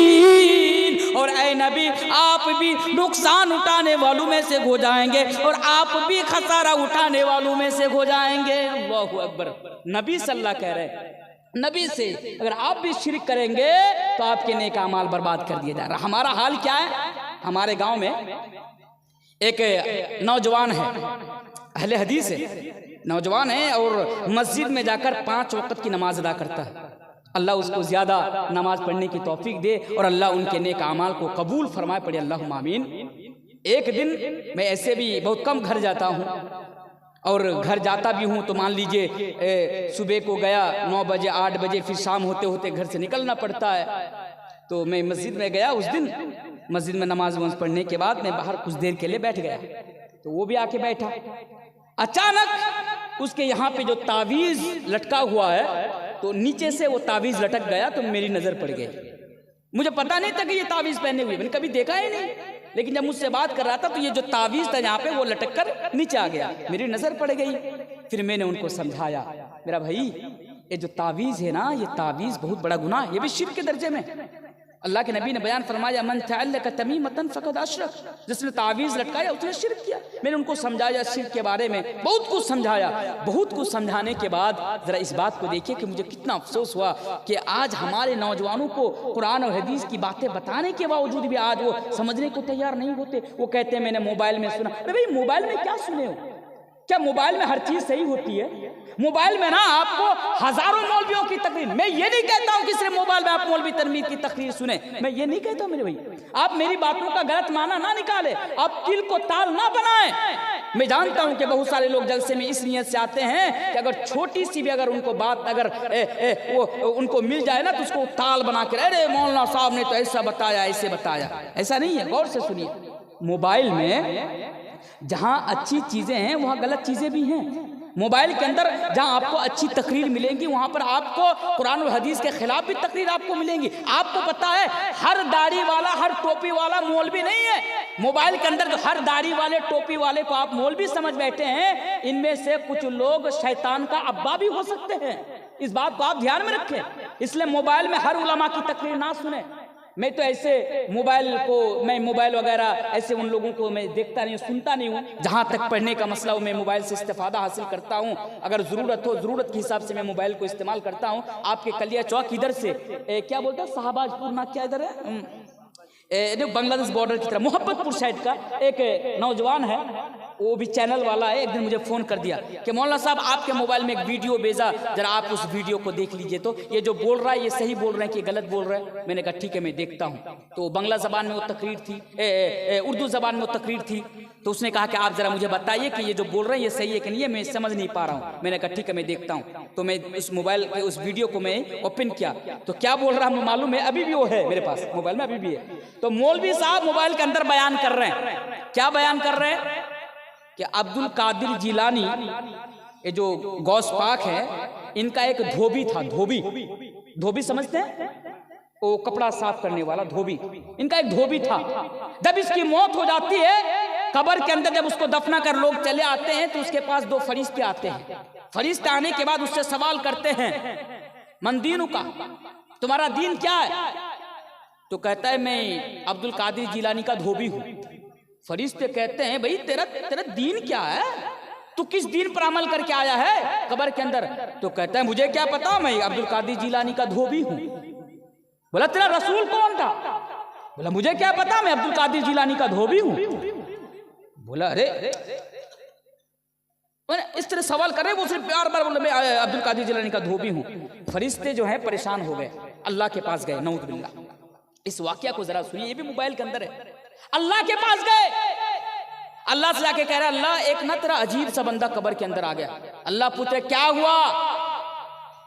और ऐ नबी आप भी नुकसान उठाने वालों में से हो जाएंगे और आप भी खसारा उठाने वालों में से हो जाएंगे। अल्लाहु अकबर। नबी सल्लल्लाहु कह रहे हैं नबी से अगर आप भी शिर्क करेंगे तो आपके नेक अमाल बर्बाद कर दिए जा रहा। हमारा हाल क्या है, हमारे गांव में एक नौजवान है, अहले हदीस है, नौजवान है और मस्जिद में जाकर 5 वक्त की नमाज अदा करता है। अल्लाह उसको ज़्यादा नमाज पढ़ने की तौफीक दे और अल्लाह उनके नेक अमाल को कबूल फरमाए, पड़े अल्लाहुम्मा आमीन। एक दिन मैं ऐसे भी बहुत कम घर जाता हूँ और घर जाता भी हूँ तो मान लीजिए सुबह को गया 9 बजे 8 बजे, फिर शाम होते होते घर से निकलना पड़ता है। तो मैं मस्जिद में गया उस दिन, मस्जिद में नमाज पढ़ने के बाद मैं बाहर कुछ देर के लिए बैठ गया, तो वो भी आके बैठा। अचानक उसके यहाँ पे जो तावीज़ लटका हुआ है तो नीचे से वो तावीज़ लटक गया, तो मेरी नज़र पड़ गई। मुझे पता नहीं था कि ये तावीज़ पहने हुए, मैंने कभी देखा ही नहीं, लेकिन जब मुझसे बात कर रहा था तो ये जो तावीज़ था यहाँ पे वो लटक कर नीचे आ गया, मेरी नज़र पड़ गई। फिर मैंने उनको समझाया, मेरा भाई ये जो तावीज़ है ना, ये तावीज़ बहुत बड़ा गुनाह है, ये भी शिर्क के दर्जे में। अल्लाह के नबी ने बयान फरमाया मन तअल्लक़ तमीमतन फ़क़द अशरक, जिसने तावीज़ लटकाया उसने शिर्क किया। मैंने उनको समझाया शिर्क के बारे में, बहुत कुछ समझाया। बहुत कुछ समझाने के बाद ज़रा इस बात को देखिए कि मुझे कितना अफसोस हुआ कि आज हमारे नौजवानों को कुरान और हदीस की बातें बताने के बावजूद भी आज वो समझने को तैयार नहीं होते। वो कहते हैं मैंने मोबाइल में सुना। अरे भाई मोबाइल में क्या सुने हो, क्या मोबाइल में हर चीज़ सही होती है? मोबाइल में ना आपको हजारों मौलवियों की तकरीर, मैं ये नहीं कहता हूँ कि सिर्फ मोबाइल में आप मौलवी तनवीर की तकरीर सुने, मैं ये नहीं कहता मेरे भाई, आप मेरी बातों का गलत माना ना निकाले, आप किल को ताल ना बनाएं। मैं जानता हूँ कि बहुत सारे लोग जलसे में इस नियत से आते हैं कि अगर छोटी सी भी अगर उनको बात अगर वो उनको मिल जाए ना तो उसको ताल बना के, अरे मौलाना साहब ने तो ऐसा बताया ऐसे बताया। ऐसा नहीं है, गौर से सुनिए। मोबाइल में जहाँ अच्छी चीज़ें हैं वहाँ गलत चीज़ें भी हैं। मोबाइल के अंदर जहां आपको अच्छी तकरीर मिलेंगी वहां पर आपको कुरान और हदीस के खिलाफ भी तकरीर आपको मिलेंगी। आपको पता है हर दाढ़ी वाला, हर टोपी वाला मौलवी नहीं है। मोबाइल के अंदर जो हर दाढ़ी वाले, टोपी वाले को आप मौलवी समझ बैठे हैं, इनमें से कुछ लोग शैतान का अब्बा भी हो सकते हैं। इस बात को आप ध्यान में रखें। इसलिए मोबाइल में हर उलमा की तकरीर ना सुने। मैं तो ऐसे मोबाइल वगैरह ऐसे उन लोगों को मैं देखता नहीं, सुनता नहीं हूँ। जहाँ तक पढ़ने का मसला हो, मैं मोबाइल से इस्तेफादा हासिल करता हूँ। अगर ज़रूरत हो, ज़रूरत के हिसाब से मैं मोबाइल को इस्तेमाल करता हूँ। आपके कलिया चौक इधर से क्या बोलते हैं, शाहबाजपुर ना क्या इधर है, बांग्लादेश बॉर्डर की तरफ मोहब्बतपुर साइड का एक नौजवान है, वो भी चैनल वाला है। एक दिन मुझे फ़ोन कर दिया कि मौलाना साहब आपके मोबाइल में एक वीडियो भेजा, जरा आप उस वीडियो को देख लीजिए, तो ये जो बोल रहा है ये सही बोल रहे हैं कि गलत बोल रहे हैं। मैंने कहा ठीक है मैं देखता हूँ। तो बांग्ला ज़बान में वो तकरीर थी, उर्दू ज़बान में वो तकरीर थी। तो उसने कहा कि आप ज़रा मुझे बताइए कि ये जो बोल रहे हैं ये सही है कि नहीं है, मैं समझ नहीं पा रहा हूँ। मैंने कहा ठीक है मैं देखता हूँ। तो मैं उस मोबाइल के उस वीडियो को मैं ओपन किया, तो क्या बोल रहा है मालूम है, अभी भी वो है मेरे पास मोबाइल में, अभी भी है। तो मौलवी साहब मोबाइल के अंदर बयान कर रहे हैं, क्या बयान कर रहे हैं कि अब्दुल कादिर जिलानी, ये जो गौस पाक है, इनका एक धोबी था। धोबी समझते हैं, वो कपड़ा साफ करने वाला धोबी। इनका एक धोबी था। जब इसकी मौत हो जाती है, कब्र के अंदर जब उसको दफना कर लोग चले आते हैं, तो उसके पास दो फरिश्ते आते हैं। फरिश्ते आने के बाद उससे सवाल करते हैं, मन दीनु का, तुम्हारा दीन क्या है? तो कहता है मैं अब्दुल कादिर जिलानी का धोबी हूँ। फरिश्ते कहते हैं भाई तेरा दीन क्या है, तू किस दीन पर अमल करके आया है कब्र के अंदर? तो कहता है मुझे क्या पता, मैं अब्दुल कादिर जिलानी का धोबी हूँ। बोला तेरा रसूल कौन था? बोला मुझे क्या पता, मैं अब्दुल कादिर जिलानी का धोबी हूँ। बोला अरे इस तरह सवाल कर रहे, वो सिर्फ प्यार बार बोला मैं अब्दुल कादिर जिलानी का धोबी हूँ। फरिश्ते जो है परेशान हो गए, अल्लाह के पास गए, नऊज़ बिल्लाह। इस वाकया को जरा सुनिए, ये भी मोबाइल के अंदर है। अल्लाह के पास गए, अल्लाह से जाके कह रहा है अल्लाह एक ना तेरा अजीब सा बंदा कब्र के अंदर आ गया। अल्लाह पूछ रहे क्या हुआ?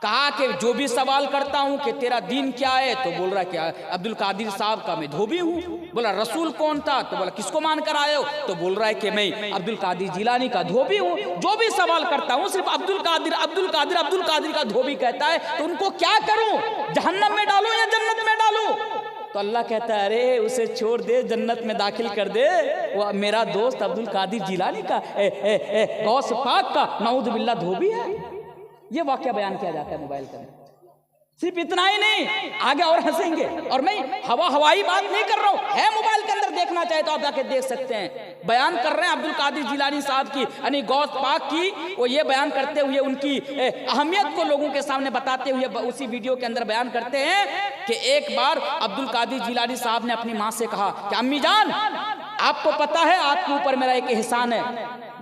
कहा कि जो भी सवाल करता हूं कि तेरा दीन क्या है, तो बोल रहा क्या अब्दुल कादिर साहब का मैं धोबी हूं। बोला रसूल कौन था? तो बोला किसको मान कर आए हो? तो बोल रहा है कि मैं अब्दुल कादिर जिलानी का धोबी हूं। जो भी सवाल करता हूं सिर्फ अब्दुल कादिर का धोबी कहता है, तो उनको क्या करूं, जहन्नम में डालूं या जन्नत में डालूं? तो अल्लाह कहता है अरे उसे छोड़ दे, जन्नत में दाखिल कर दे। वो मेरा दोस्त अब्दुल कादिर जिलानी का गौस पाक का नऊज़ बिल्लाह धोबी है। ये वाकया बयान किया जाता है मोबाइल के अंदर। सिर्फ इतना ही नहीं, आगे और हंसेंगे। और मैं हवाई बात नहीं कर रहा हूँ, है मोबाइल के अंदर, देखना चाहे तो आप जाके देख सकते हैं। बयान कर रहे हैं अब्दुल कादिर जिलानी साहब की, यानी गौस पाक की। वो ये बयान करते हुए उनकी अहमियत को लोगों के सामने बताते हुए उसी वीडियो के अंदर बयान करते हैं कि एक बार अब्दुल कादिर जिलानी साहब ने अपनी माँ से कहा कि अम्मी जान आपको पता है आपके ऊपर मेरा एक एहसान है।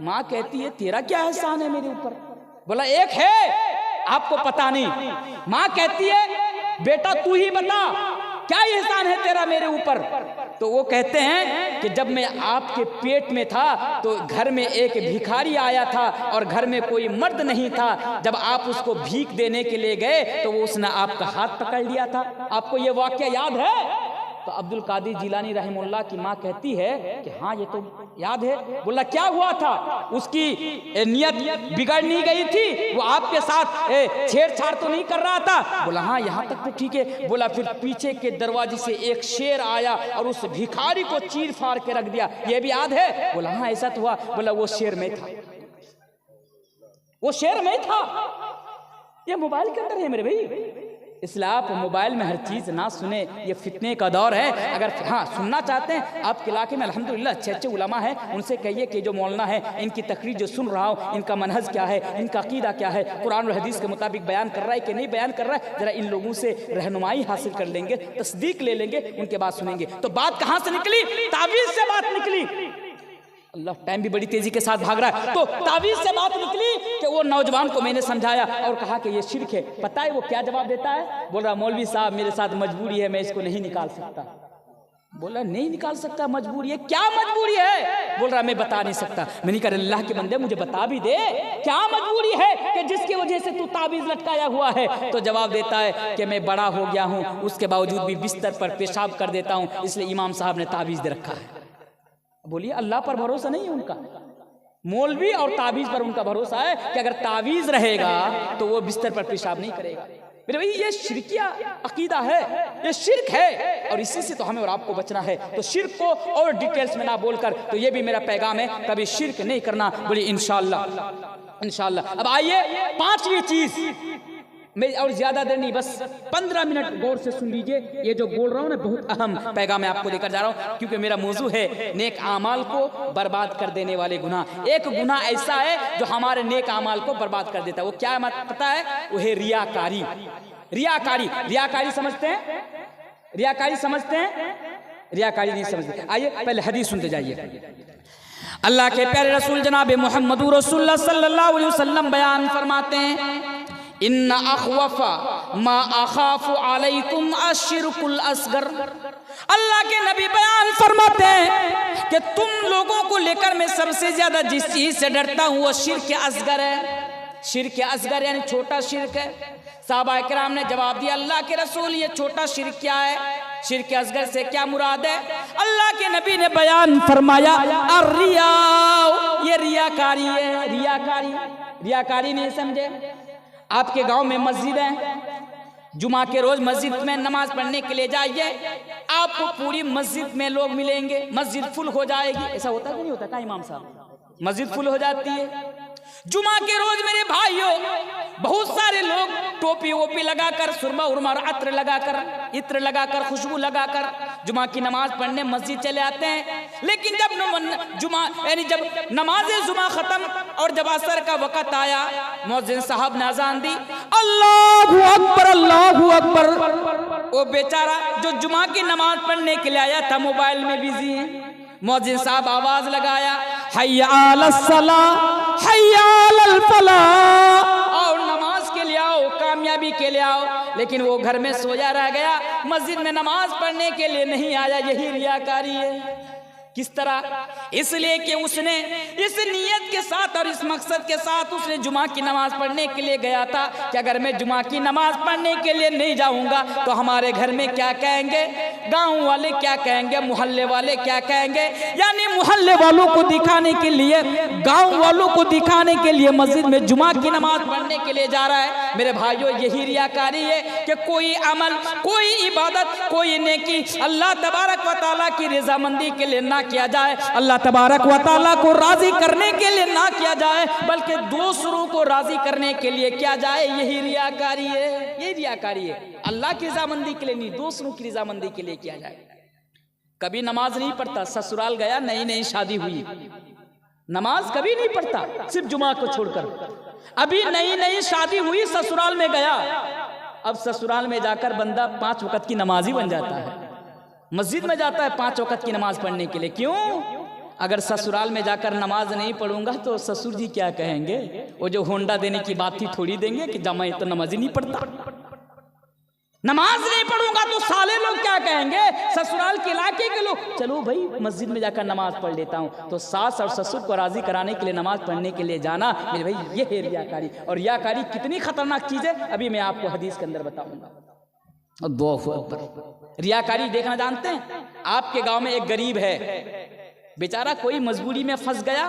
माँ कहती है तेरा क्या एहसान है मेरे ऊपर? बोला एक है, आपको पता नहीं। माँ कहती है बेटा तू ही बता क्या एहसान है तेरा मेरे ऊपर? तो वो कहते हैं कि जब मैं आपके पेट में था तो घर में एक भिखारी आया था और घर में कोई मर्द नहीं था। जब आप उसको भीख देने के लिए गए तो वो उसने आपका हाथ पकड़ लिया था। आपको ये वाकया याद है? तो अब्दुल कादिर जिलानी रहमुल्लाह की माँ कहती है कि हाँ ये तो याद है। बोला क्या हुआ था? उसकी नियत बिगड़ नहीं गई थी, वो आपके साथ छेड़छाड़ तो नहीं कर रहा था? बोला हाँ यहाँ तक तो ठीक है। बोला फिर पीछे के दरवाजे से एक शेर आया और उस भिखारी को चीर फाड़ के रख दिया, ये भी याद है? बोला हाँ ऐसा तो हुआ। बोला वो शेर में था, वो शेर में था। ये मोबाइल के अंदर है मेरे भाई। इसलिए आप मोबाइल में हर चीज़ ना सुने, ये फितने का दौर है। अगर हाँ सुनना चाहते हैं, आपके इलाके में अल्हम्दुलिल्लाह अच्छे उलमा हैं, उनसे कहिए कि जो मौलाना है इनकी तकरीर जो सुन रहा हो, इनका मनहज क्या है, इनका अकीदा क्या है, कुरान और हदीस के मुताबिक बयान कर रहा है कि नहीं बयान कर रहा है, ज़रा इन लोगों से रहनुमाई हासिल कर लेंगे, तस्दीक ले लेंगे, उनके बाद सुनेंगे। तो बात कहाँ से निकली? तावीज़ से बात निकली। अल्लाह टाइम भी बड़ी तेजी के साथ भाग रहा है। तो तावीज़ से बात निकली कि वो नौजवान को मैंने समझाया और कहा कि ये शिर्क है। पता है वो क्या जवाब देता है? बोल रहा मौलवी साहब मेरे साथ मजबूरी है, मैं इसको नहीं निकाल सकता। बोला नहीं निकाल सकता, मजबूरी है? क्या मजबूरी है? बोल रहा मैं बता नहीं सकता। मैंने कहा अल्लाह के बंदे मुझे बता भी दे, क्या मजबूरी है कि जिसकी वजह से तू ताबीज़ लटकाया हुआ है? तो जवाब देता है कि मैं बड़ा हो गया हूँ, उसके बावजूद भी बिस्तर पर पेशाब कर देता हूँ, इसलिए इमाम साहब ने ताबीज़ दे रखा है। बोलिए अल्लाह पर भरोसा नहीं है उनका। मौलवी और तावीज़ पर उनका भरोसा है कि अगर तावीज़ रहेगा तो वो बिस्तर पर पेशाब नहीं करेगा। मेरे भाई ये शिरकिया अकीदा है, ये शिर्क है, और इसी से तो हमें और आपको बचना है। तो शिर्क को और डिटेल्स में ना बोलकर, तो ये भी मेरा पैगाम है, कभी शिर्क नहीं करना। बोलिए इंशाअल्लाह इंशाअल्लाह। अब आइए पांचवी चीज, मैं और ज्यादा देर नहीं, बस 15 मिनट गौर से सुन लीजिए। ये जो बोल रहा हूँ ना, बहुत अहम पैगाम मैं आपको देकर जा रहा हूँ, क्योंकि मेरा मौजू है नेक आमाल को बर्बाद कर देने वाले गुनाह। एक गुनाह ऐसा है जो हमारे नेक आमाल को बर्बाद कर देता है। वो क्या पता है? वो है रियाकारी। रियाकारी, रियाकारी समझते हैं? रियाकारी समझते हैं? रियाकारी नहीं समझते। आइए पहले हदीस सुनते जाइए। अल्लाह के प्यारे रसूल जनाब मोहम्मद रसूलुल्लाह सल्लल्लाहु अलैहि वसल्लम बयान फरमाते हैं, इन्ना अखवफा मा अखाफु अलैकुम अश्शिरकुल असगर। अल्लाह के नबी बयान फरमाते हैं कि तुम लोगों को लेकर मैं सबसे ज्यादा जिस चीज से डरता हूँ वो शिर्क असगर है। शिर्क असगर यानी छोटा शिर्क है। सहाबा किराम ने जवाब दिया, अल्लाह के रसूल ये छोटा शिर्क क्या है? शिर्क असगर से क्या मुराद है? अल्लाह के नबी ने बयान फरमाया, अर्रिया, ये रियाकारी है। रियाकारी, रियाकारी नहीं समझे? आपके गांव में मस्जिद है, जुमा के रोज मस्जिद में नमाज पढ़ने के लिए जाइए, आपको पूरी मस्जिद में लोग मिलेंगे, मस्जिद फुल हो जाएगी। ऐसा होता है कि नहीं होता? का इमाम साहब, मस्जिद फुल हो जाती है। जुमा के रोज मेरे भाइयों बहुत सारे लोग टोपी वोपी लगाकर, सुरमा उरमा और अत्र लगाकर, इत्र लगाकर, खुशबू लगाकर जुमा की नमाज पढ़ने मस्जिद चले आते हैं। लेकिन जब जुमा यानी जब नमाज जुमा खत्म और जब असर का वक़्त आया, मुअज्जिन साहब ने अजान दी, अल्लाहु अकबर अल्लाहु अकबर। वो बेचारा जो जुमा की नमाज पढ़ने के लिए आया था मोबाइल में बिजी है। मुअज्जिन साहब आवाज लगाया, हय्या अलस सलाह हय्या अलल फलाह, और नमाज के लिए आओ, कामयाबी के लिए आओ। लेकिन वो घर में सोया रह गया, मस्जिद में नमाज पढ़ने के लिए नहीं आया। यही रियाकारी है। किस तरह? इसलिए कि उसने इस नियत के साथ और इस मकसद के साथ उसने जुमा की नमाज पढ़ने के लिए गया था कि अगर मैं जुमा की नमाज पढ़ने के लिए नहीं जाऊंगा तो हमारे घर में क्या कहेंगे, गांव वाले क्या कहेंगे, मोहल्ले वाले क्या कहेंगे। यानी मोहल्ले वालों को दिखाने के लिए, गांव वालों को दिखाने के लिए मस्जिद में जुमा की नमाज पढ़ने के लिए जा रहा है। मेरे भाइयों यही रियाकारी है कि कोई अमल, कोई इबादत, कोई नेकी अल्लाह तबारक व तआला की रजामंदी के लिए ना किया जाए, अल्लाह तबारक व तआला को राजी करने के लिए ना किया जाए, बल्कि दूसरों को राजी करने के लिए किया जाए। यही रियाकारी है। यही रियाकारी है। अल्लाह की रजामंदी के लिए नहीं, दूसरों की रजामंदी के लिए किया जाए। कभी नमाज नहीं पढ़ता, ससुराल गया, नई नई शादी हुई, नमाज कभी नहीं पढ़ता, सिर्फ जुमा को छोड़कर। अभी नई नई शादी हुई, ससुराल में गया, अब ससुराल में जाकर बंदा 5 वक्त की नमाजी बन जाता है। मस्जिद में जाता है 5 वक्त की नमाज पढ़ने के लिए। क्यों? अगर ससुराल में जाकर नमाज नहीं पढ़ूंगा तो ससुर जी क्या कहेंगे? वो जो होंडा देने की बात थी थोड़ी देंगे कि जमा तो नमाज ही नहीं पढ़ता। नमाज नहीं पढ़ूंगा तो साले लोग क्या कहेंगे, ससुराल के इलाके के लोग। चलो भाई मस्जिद में जाकर नमाज पढ़ लेता हूँ। तो सास और ससुर को राजी कराने के लिए नमाज पढ़ने के लिए जाना, मेरे भाई ये है रियाकारी। और रियाकारी कितनी खतरनाक चीज है अभी मैं आपको हदीस के अंदर बताऊंगा। रियाकारी देखना जानते हैं? आपके गांव में एक गरीब है, बेचारा कोई मजबूरी में फंस गया,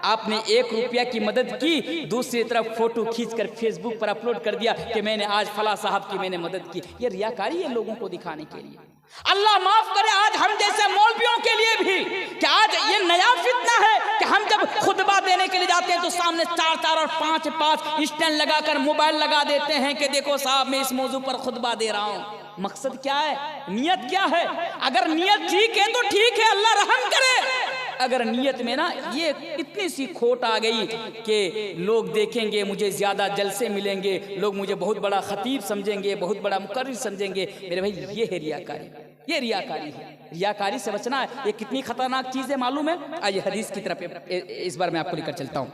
आपने 1 रुपया की मदद की, दूसरी तरफ फोटो खींचकर फेसबुक पर अपलोड कर दिया कि मैंने आज फला साहब की मैंने मदद की। ये रियाकारी है लोगों को दिखाने के लिए। अल्लाह माफ करे आज हम जैसे मौलवियों के लिए भी कि आज ये नया फितना है कि हम जब खुतबा देने के लिए जाते हैं तो सामने 4 और 5 स्टैंड लगाकर मोबाइल लगा देते हैं कि देखो साहब मैं इस मौजू पर खुतबा दे रहा हूँ। मकसद क्या है? नियत क्या है? अगर नियत ठीक है तो ठीक है, अल्लाह रहम करे। अगर नियत में ना ये इतनी सी खोट आ गई कि लोग देखेंगे मुझे ज्यादा जलसे मिलेंगे, लोग मुझे बहुत बड़ा खतीब समझेंगे, बहुत बड़ा मुकर्रिर समझेंगे, मेरे भाई ये है रियाकारी। ये रियाकारी है। रियाकारी से बचना है। ये कितनी खतरनाक चीज है मालूम है? आइए हदीस की तरफ इस बार मैं आपको लेकर चलता हूँ।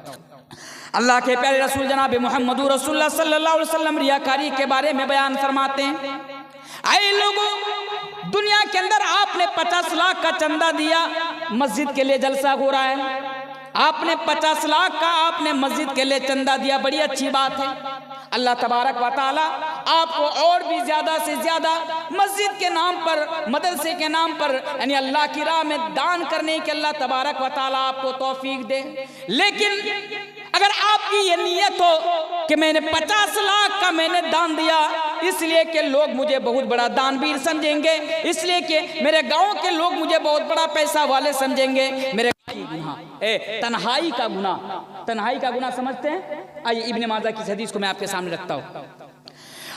अल्लाह के प्यारे रसूल जनाब मोहम्मद रसूलुल्लाह सल्लल्लाहु अलैहि वसल्लम रियाकारी के बारे में बयान फरमाते हैं, आए लोगों दुनिया के अंदर आपने 50 लाख का चंदा दिया, मस्जिद के लिए जलसा हो रहा है, आपने 50 लाख का आपने मस्जिद के लिए चंदा दिया, बड़ी अच्छी बात है। अल्लाह तबारक व तआला आपको और भी ज्यादा से ज्यादा मस्जिद के नाम पर, मदरसे के नाम पर, यानी अल्लाह की राह में दान करने के अल्लाह तबारक व तआला आपको तौफीक दे। लेकिन अगर आपकी ये नीयत हो कि मैंने 50 लाख का मैंने दान दिया इसलिए कि लोग मुझे बहुत बड़ा दानवीर समझेंगे, इसलिए कि मेरे गांव के लोग मुझे बहुत बड़ा पैसा वाले समझेंगे, मेरे तन्हाई का गुनाह, तन्हाई का गुनाह समझते हैं? आइए इब्ने माजा की हदीस को मैं आपके सामने रखता हूँ।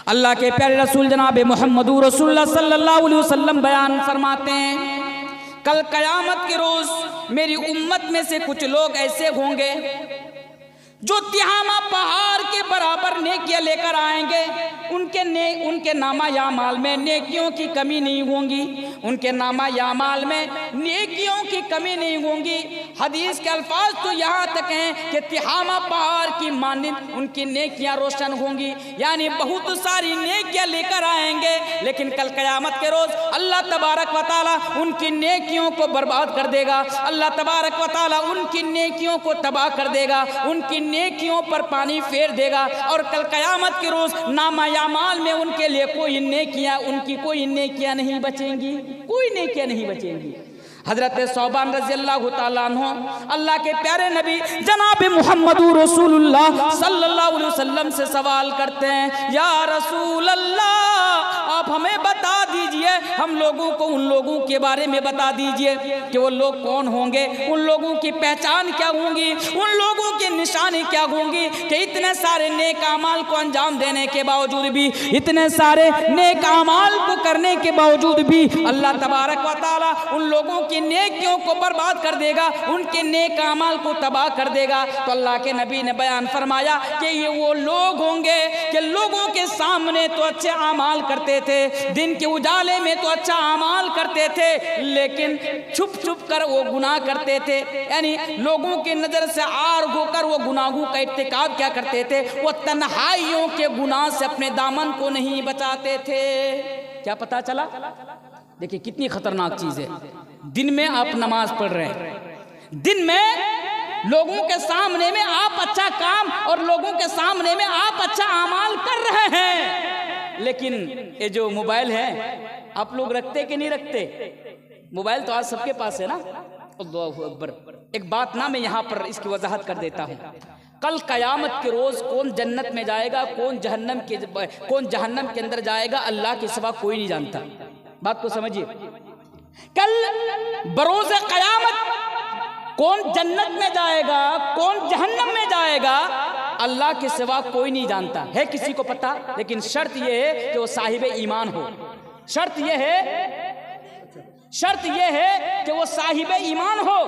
अल्लाह के प्यारे रसूल जनाब मोहम्मद रसूलुल्लाह सल्लल्लाहु अलैहि वसल्लम बयान फरमाते हैं, कल कयामत के रोज मेरी उम्मत में से कुछ लोग ऐसे होंगे जो तिहामा पहाड़ के बराबर नेकियां लेकर आएंगे। उनके नामा या माल में नेकियों की कमी नहीं होंगी, उनके नामा या माल में नेकियों की कमी नहीं होंगी। हदीस के अल्फाज तो यहाँ तक हैं कि तिहामा पहाड़ की मानिंद उनकी नेकियां रोशन होंगी, यानी बहुत सारी नेकियां लेकर आएंगे। लेकिन कल क़यामत के रोज अल्लाह तबारक व तआला उनकी नेकियों को बर्बाद कर देगा, अल्लाह तबारक व तआला उनकी नेकियों को तबाह कर देगा, उनकी नेकियों पर पानी फेर देगा। और कल क़यामत के रोज नामा या माल में उनके लिए कोई नेकियां, उनकी कोई नेकियां नहीं बचेंगी, कोई नेकियां नहीं बचेंगी। हजरत सौबान रज़ी अल्लाह तआला अन्हु अल्लाह के प्यारे नबी जनाब मोहम्मद रसूलुल्लाह सल्लल्लाहु अलैहि वसल्लम से सवाल करते हैं, या रसूल अल्लाह आप हमें बता दीजिए, हम लोगों को उन लोगों के बारे में बता दीजिए कि वो लोग कौन होंगे, उन लोगों की पहचान क्या होंगी, उन लोगों की निशानी क्या होंगी कि इतने सारे नेक अमाल को अंजाम देने के बावजूद भी, इतने सारे नेक अमाल को करने के बावजूद भी अल्लाह तबारक व तआला उन लोगों की नेकियों को बर्बाद कर देगा, उनके नेक अमाल को तबाह कर देगा। तो अल्लाह के नबी ने बयान फरमाया कि ये वो लोग होंगे कि लोगों के सामने तो अच्छे अमाल करते थे, दिन के उजाले में तो अच्छा अमाल करते थे, लेकिन छुप छुप कर वो गुनाह करते थे, यानी लोगों की नजर से आर होकर वो गुनाहों का इर्तिकाब क्या करते थे, वो तन्हाइयों के गुनाह से अपने दामन को नहीं बचाते थे। क्या पता चला? देखिए कितनी खतरनाक चीज है। दिन में आप नमाज पढ़ रहे हैं, दिन में लोगों के सामने में आप अच्छा काम और लोगों के सामने में आप अच्छा अमाल कर रहे हैं, लेकिन ये जो मोबाइल है आप लोग रखते कि नहीं रखते? मोबाइल तो आज सबके पास है ना। अल्लाहु अकबर। एक बात ना मैं यहाँ पर इसकी वजाहत कर देता हूँ। कल कयामत के रोज कौन जन्नत में जाएगा, कौन जहन्नम के अंदर जाएगा, अल्लाह के सिवा कोई नहीं जानता। बात को समझिए, कल बरोज़ कयामत कौन जन्नत में जाएगा, कौन जहन्नम में जाएगा, अल्लाह के सिवा कोई नहीं जानता है। किसी को पता? लेकिन शर्त यह है कि वो साहिब ईमान हो। शर्त यह है कि वो साहिब ईमान हो।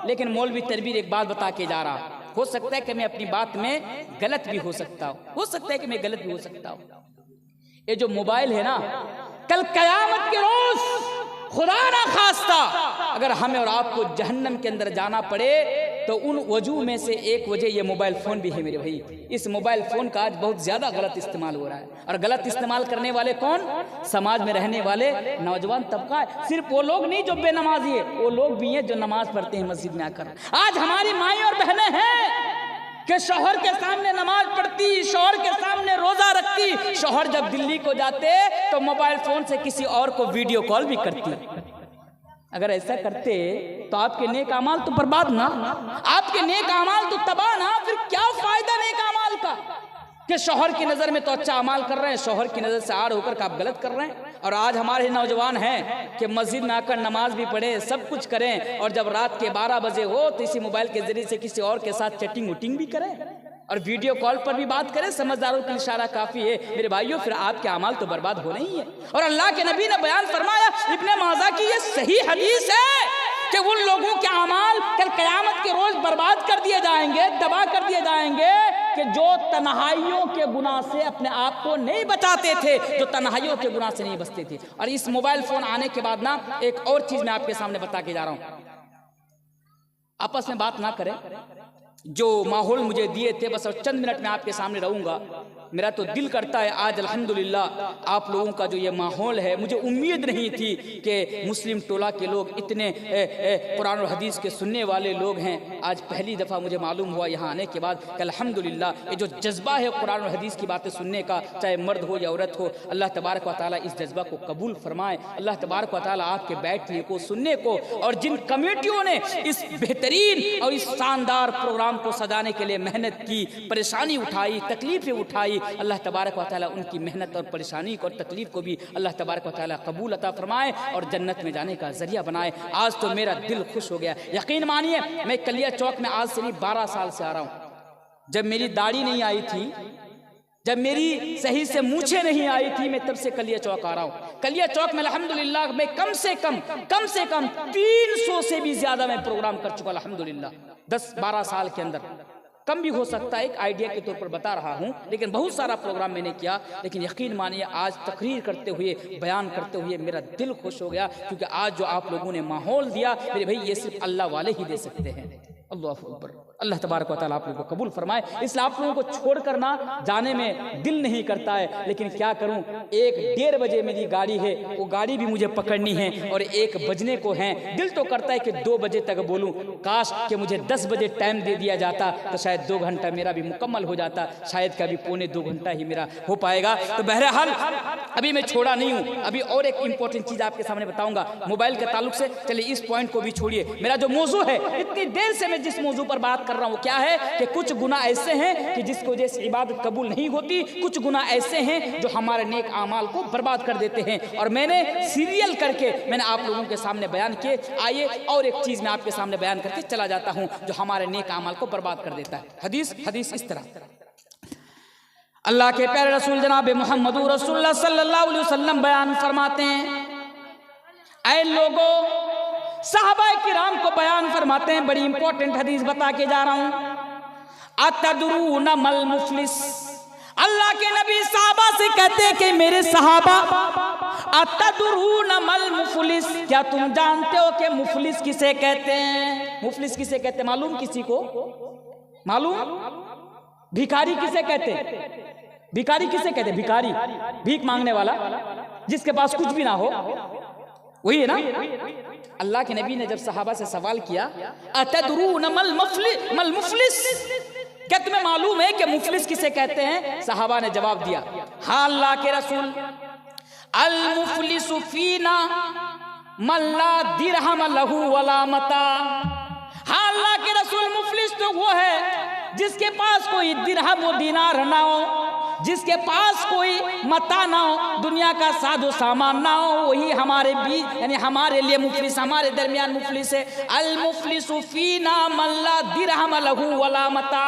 लेकिन मौलवी तरबीर एक बात बता के जा रहा, हो सकता है कि मैं अपनी बात में गलत भी हो सकता हूँ, हो सकता है कि मैं गलत भी हो सकता हूँ। ये जो मोबाइल है ना, कल कयामत के रोज खुदा ना खास्ता अगर हमें और आपको जहन्नम के अंदर जाना पड़े तो उन वजह में से एक वजह ये मोबाइल फ़ोन भी है मेरे भाई। इस मोबाइल फ़ोन का आज बहुत ज़्यादा गलत इस्तेमाल हो रहा है, और गलत इस्तेमाल करने वाले कौन? समाज में रहने वाले नौजवान तबका है। सिर्फ वो लोग नहीं जो बेनमाजी है, वो लोग भी हैं जो नमाज पढ़ते हैं मस्जिद में आकर। आज हमारी माएँ और बहनें हैं कि शौहर के सामने नमाज पढ़ती, शौहर के सामने रोजा रखती, शौहर जब दिल्ली को जाते तो मोबाइल फोन से किसी और को वीडियो कॉल भी करती। अगर ऐसा करते तो आपके नेक अमाल तो बर्बाद ना, आपके नेक अमाल तो तबाह ना, फिर क्या फायदा नेक अमाल का कि शौहर की नज़र में तो अच्छा अमाल कर रहे हैं, शौहर की नज़र से आड़ होकर आप गलत कर रहे हैं। और आज हमारे नौजवान हैं कि मस्जिद में आकर नमाज भी पढ़ें, सब कुछ करें, और जब रात के 12 बजे हो तो इसी मोबाइल के जरिए से किसी और के साथ चैटिंग वुटिंग भी करें और वीडियो कॉल पर भी बात करें। समझदारों के इशारा काफ़ी है मेरे भाइयों, फिर आपके अमाल तो बर्बाद हो नहीं है। और अल्लाह के नबी ने बयान फरमाया, इब्ने माजा की ये सही हदीस है कि उन लोगों के अमाल कल क़यामत के रोज बर्बाद कर दिए जाएंगे, तबाह कर दिए जाएंगे कि जो तन्हाइयों के गुनाह से अपने आप को नहीं बचाते थे, जो तन्हाइयों के गुनाह से नहीं बचते थे। और इस मोबाइल फोन आने के बाद ना एक और चीज मैं आपके सामने बता के जा रहा हूं। आपस में बात ना करें, जो माहौल मुझे दिए थे, बस और चंद मिनट में आपके सामने रहूँगा। मेरा तो दिल करता है आज अल्हम्दुलिल्लाह आप लोगों का जो ये माहौल है, मुझे उम्मीद नहीं थी कि मुस्लिम टोला के लोग इतने कुरान और हदीस के सुनने वाले लोग हैं। आज पहली दफ़ा मुझे मालूम हुआ यहाँ आने के बाद कि अल्हम्दुलिल्लाह ये जो जज्बा है कुरान और हदीस की बातें सुनने का, चाहे मर्द हो या औरत हो, अल्लाह तबारक व तआला इस जज्बा को कबूल फरमाए। अल्लाह तबारक व तआला आपके बैठने को, सुनने को, और जिन कमेटियों ने इस बेहतरीन और इस शानदार प्रोग्राम को सजाने के लिए मेहनत की, परेशानी उठाई, तकलीफ़ें उठाई, अल्लाह तबारक व तआला उनकी मेहनत और परेशानी और तकलीफ को भी अल्लाह तबारक व तआला कबूल अता फरमाए और जन्नत में जाने का जरिया बनाए। आज तो मेरा दिल खुश हो गया। यकीन मानिए मैं कलिया चौक में आज से नहीं 12 साल से आ रहा हूँ। जब मेरी दाढ़ी नहीं आई थी, जब मेरी सही से मूछें नहीं आई थी, मैं तब से कलिया चौक आ रहा हूँ। कलिया चौक में अल्हम्दुलिल्लाह मैं कम से कम 300 से भी ज्यादा मैं प्रोग्राम कर चुका अल्हम्दुलिल्लाह 10-12 साल के अंदर। कम भी हो सकता है, एक आइडिया के तौर पर बता रहा हूँ, लेकिन बहुत सारा प्रोग्राम मैंने किया। लेकिन यकीन मानिए आज तकरीर करते हुए, बयान करते हुए मेरा दिल खुश हो गया, क्योंकि आज जो आप लोगों ने माहौल दिया मेरे भाई, ये सिर्फ अल्लाह वाले ही दे सकते हैं। अल्लाह अकबर। अल्लाह तबारक व तआला आप लोगों को कबूल फरमाए। इसलिए आप लोगों को छोड़कर ना जाने में दिल नहीं करता है, लेकिन क्या करूं, 1-1:30 बजे मेरी गाड़ी है, वो गाड़ी भी मुझे पकड़नी है और 1 बजने को है। दिल तो करता है कि 2 बजे तक बोलूं, काश कि मुझे 10 बजे टाइम दे दिया जाता तो शायद 2 घंटा मेरा भी मुकम्मल हो जाता, शायद कभी 1-2 घंटा ही मेरा हो पाएगा। तो बहरहाल अभी मैं छोड़ा नहीं हूँ। अभी और एक इंपॉर्टेंट चीज़ आपके सामने बताऊंगा मोबाइल के ताल्लुक से। चलिए इस पॉइंट को भी छोड़िए। मेरा जो मौजू है, इतनी देर से मैं जिस मौजू पर बात कर रहा हूँ, क्या है कि कुछ गुनाह ऐसे हैं कि जिसकी वजह से इबादत कबूल नहीं होती, कुछ गुनाह ऐसे हैं जो हमारे नेक आमाल को बर्बाद कर देते हैं। और मैंने सीरियल करके मैंने आप लोगों के सामने बयान किए। आइए और एक चीज़ मैं आपके सामने बयान करके चला जाता हूँ जो हमारे नेक आमाल को बर्बाद कर देता है। हदीस इस तरह, अल्लाह के प्यारे रसूल जनाब मोहम्मद रसूलुल्लाह सल्लल्लाहु अलैहि वसल्लम बयान फरमाते हैं, ऐ लोगों, सहाबा किराम को बयान फरमाते हैं। बड़ी इंपॉर्टेंट हदीस बता के जा रहा हूं। अतदरूना मल मुफलिस, अल्लाह के नबी सहाबा से कहते हैं कि मेरे सहाबा, अतदरूना मल मुफलिस, क्या तुम जानते हो कि मुफलिस किसे कहते हैं? मुफलिस किसे कहते हैं मालूम? किसी को मालूम? भिखारी किसे कहते हैं? भिखारी किसे कहते हैं? भिखारी, भीख मांगने वाला, जिसके पास कुछ भी ना हो, वही है ना। अल्लाह के नबी ने जब सहाबा से सवाल किया, अतदरूना मल मुफलिस, क्या तुम्हें मालूम है कि मुफलिस किसे कहते हैं? सहाबा ने जवाब दिया, हाँ अल्लाह के रसूल, अल मुफलिसु फीना मल्ला दिरहम लहू वला मता। हाँ अल्लाह के रसूल, मुफलिस तो वो है जिसके पास कोई दिरहम व दीनार ना हो, जिसके पास कोई मता ना हो, दुनिया का साधु सामान ना हो, वही हमारे बीच यानी हमारे लिए मुफलिस, हमारे दरमियान मुफलिस है। अल मुफलिसु फीना मल्ला दिरहम लहू वला मता।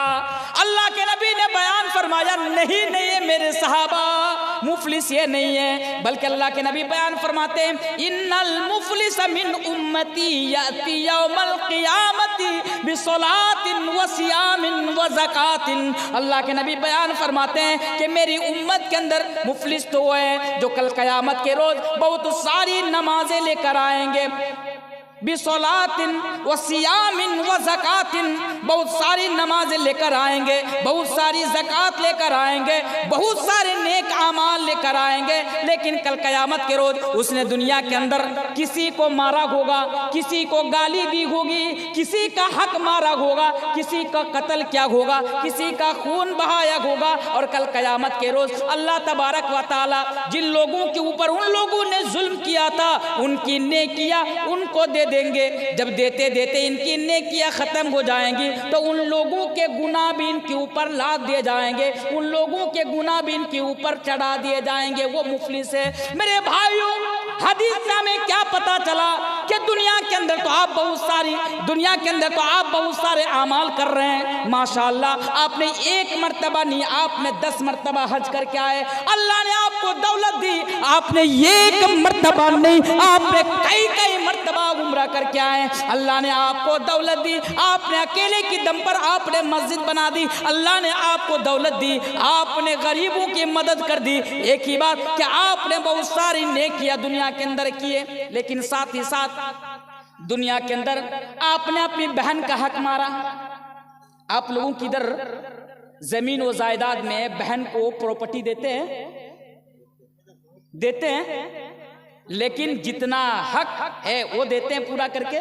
अल्लाह के नबी ने बयान फरमाया, नहीं नहीं मेरे सहाबा, मुफलिस ये नहीं है, बल्कि अल्लाह के नबी बयान फरमाते हैं, इन्नल मुफलिस मिन उम्मती याती यौमल क़ियामती बिसलातिन व सियामिन व ज़कातिन। अल्लाह के नबी बयान फरमाते हैं कि मेरी उम्मत के अंदर मुफलिस तो है जो कल क़यामत के रोज बहुत सारी नमाजें लेकर आएंगे, बिसलातिन व सियामिन व ज़कातिन, बहुत सारी नमाजें लेकर आएंगे, बहुत सारी ज़कात लेकर आएंगे, बहुत सारे नेक आमाल लेकर आएंगे, लेकिन कल क़यामत के रोज उसने दुनिया के अंदर किसी को मारा होगा, किसी को गाली दी होगी, किसी का हक मारा होगा, किसी का कत्ल किया होगा, किसी का खून बहाया होगा। और कल क़यामत के रोज अल्लाह तबारक व तआला जिन लोगों के ऊपर उन लोगों ने जुल्म किया था, उनकी नेकियां उनको दे देंगे। जब देते देते इनकी नेकियां खत्म हो जाएंगी तो उन लोगों के गुनाह भी इनके ऊपर लाद दिए जाएंगे, उन लोगों के गुनाह भी इनके ऊपर चढ़ा दिए जाएंगे। वो मुफलिस है। मेरे भाइयों, हदीस से हमें क्या पता चला कि दुनिया के अंदर तो आप बहुत सारे अमाल कर रहे हैं, माशाअल्लाह, आपने 1 मरतबा नहीं, आपने 10 मरतबा हज करके आए, अल्लाह ने आपको दौलत दी, आपने 1 मरतबा नहीं, आपने कई मरतबा उम्रा करके आए, अल्लाह ने आपको दौलत दी, आपने अकेले की दम पर आपने मस्जिद बना दी, अल्लाह ने आपको दौलत दी, आपने गरीबों की मदद कर दी। एक ही बात कि आपने बहुत सारी नेकियां दुनिया के अंदर किए, लेकिन साथ ही साथ दुनिया के अंदर आपने अपनी बहन का हक मारा, आप लोगों की इधर जमीन व जायदाद में बहन को प्रॉपर्टी देते हैं, लेकिन जितना हक है वो देते हैं पूरा करके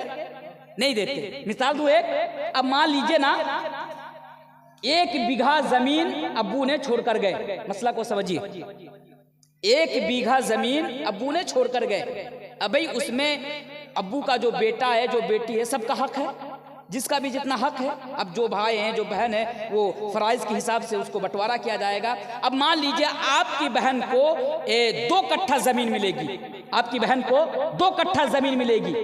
नहीं देते। मिसाल दूं एक, अब मान लीजिए ना 1 बीघा जमीन अब्बू ने छोड़कर गए, मसला को समझिए, 1 बीघा जमीन अब्बू ने छोड़कर गए। अब भाई उसमें अब्बू का जो बेटा है जो बेटी है सबका हक है, जिसका भी जितना हक है। अब जो भाई हैं जो बहन है वो फराइज के हिसाब से उसको बंटवारा किया जाएगा। अब मान लीजिए आपकी बहन को 2 कट्ठा जमीन मिलेगी, आपकी बहन को 2 कट्ठा जमीन मिलेगी,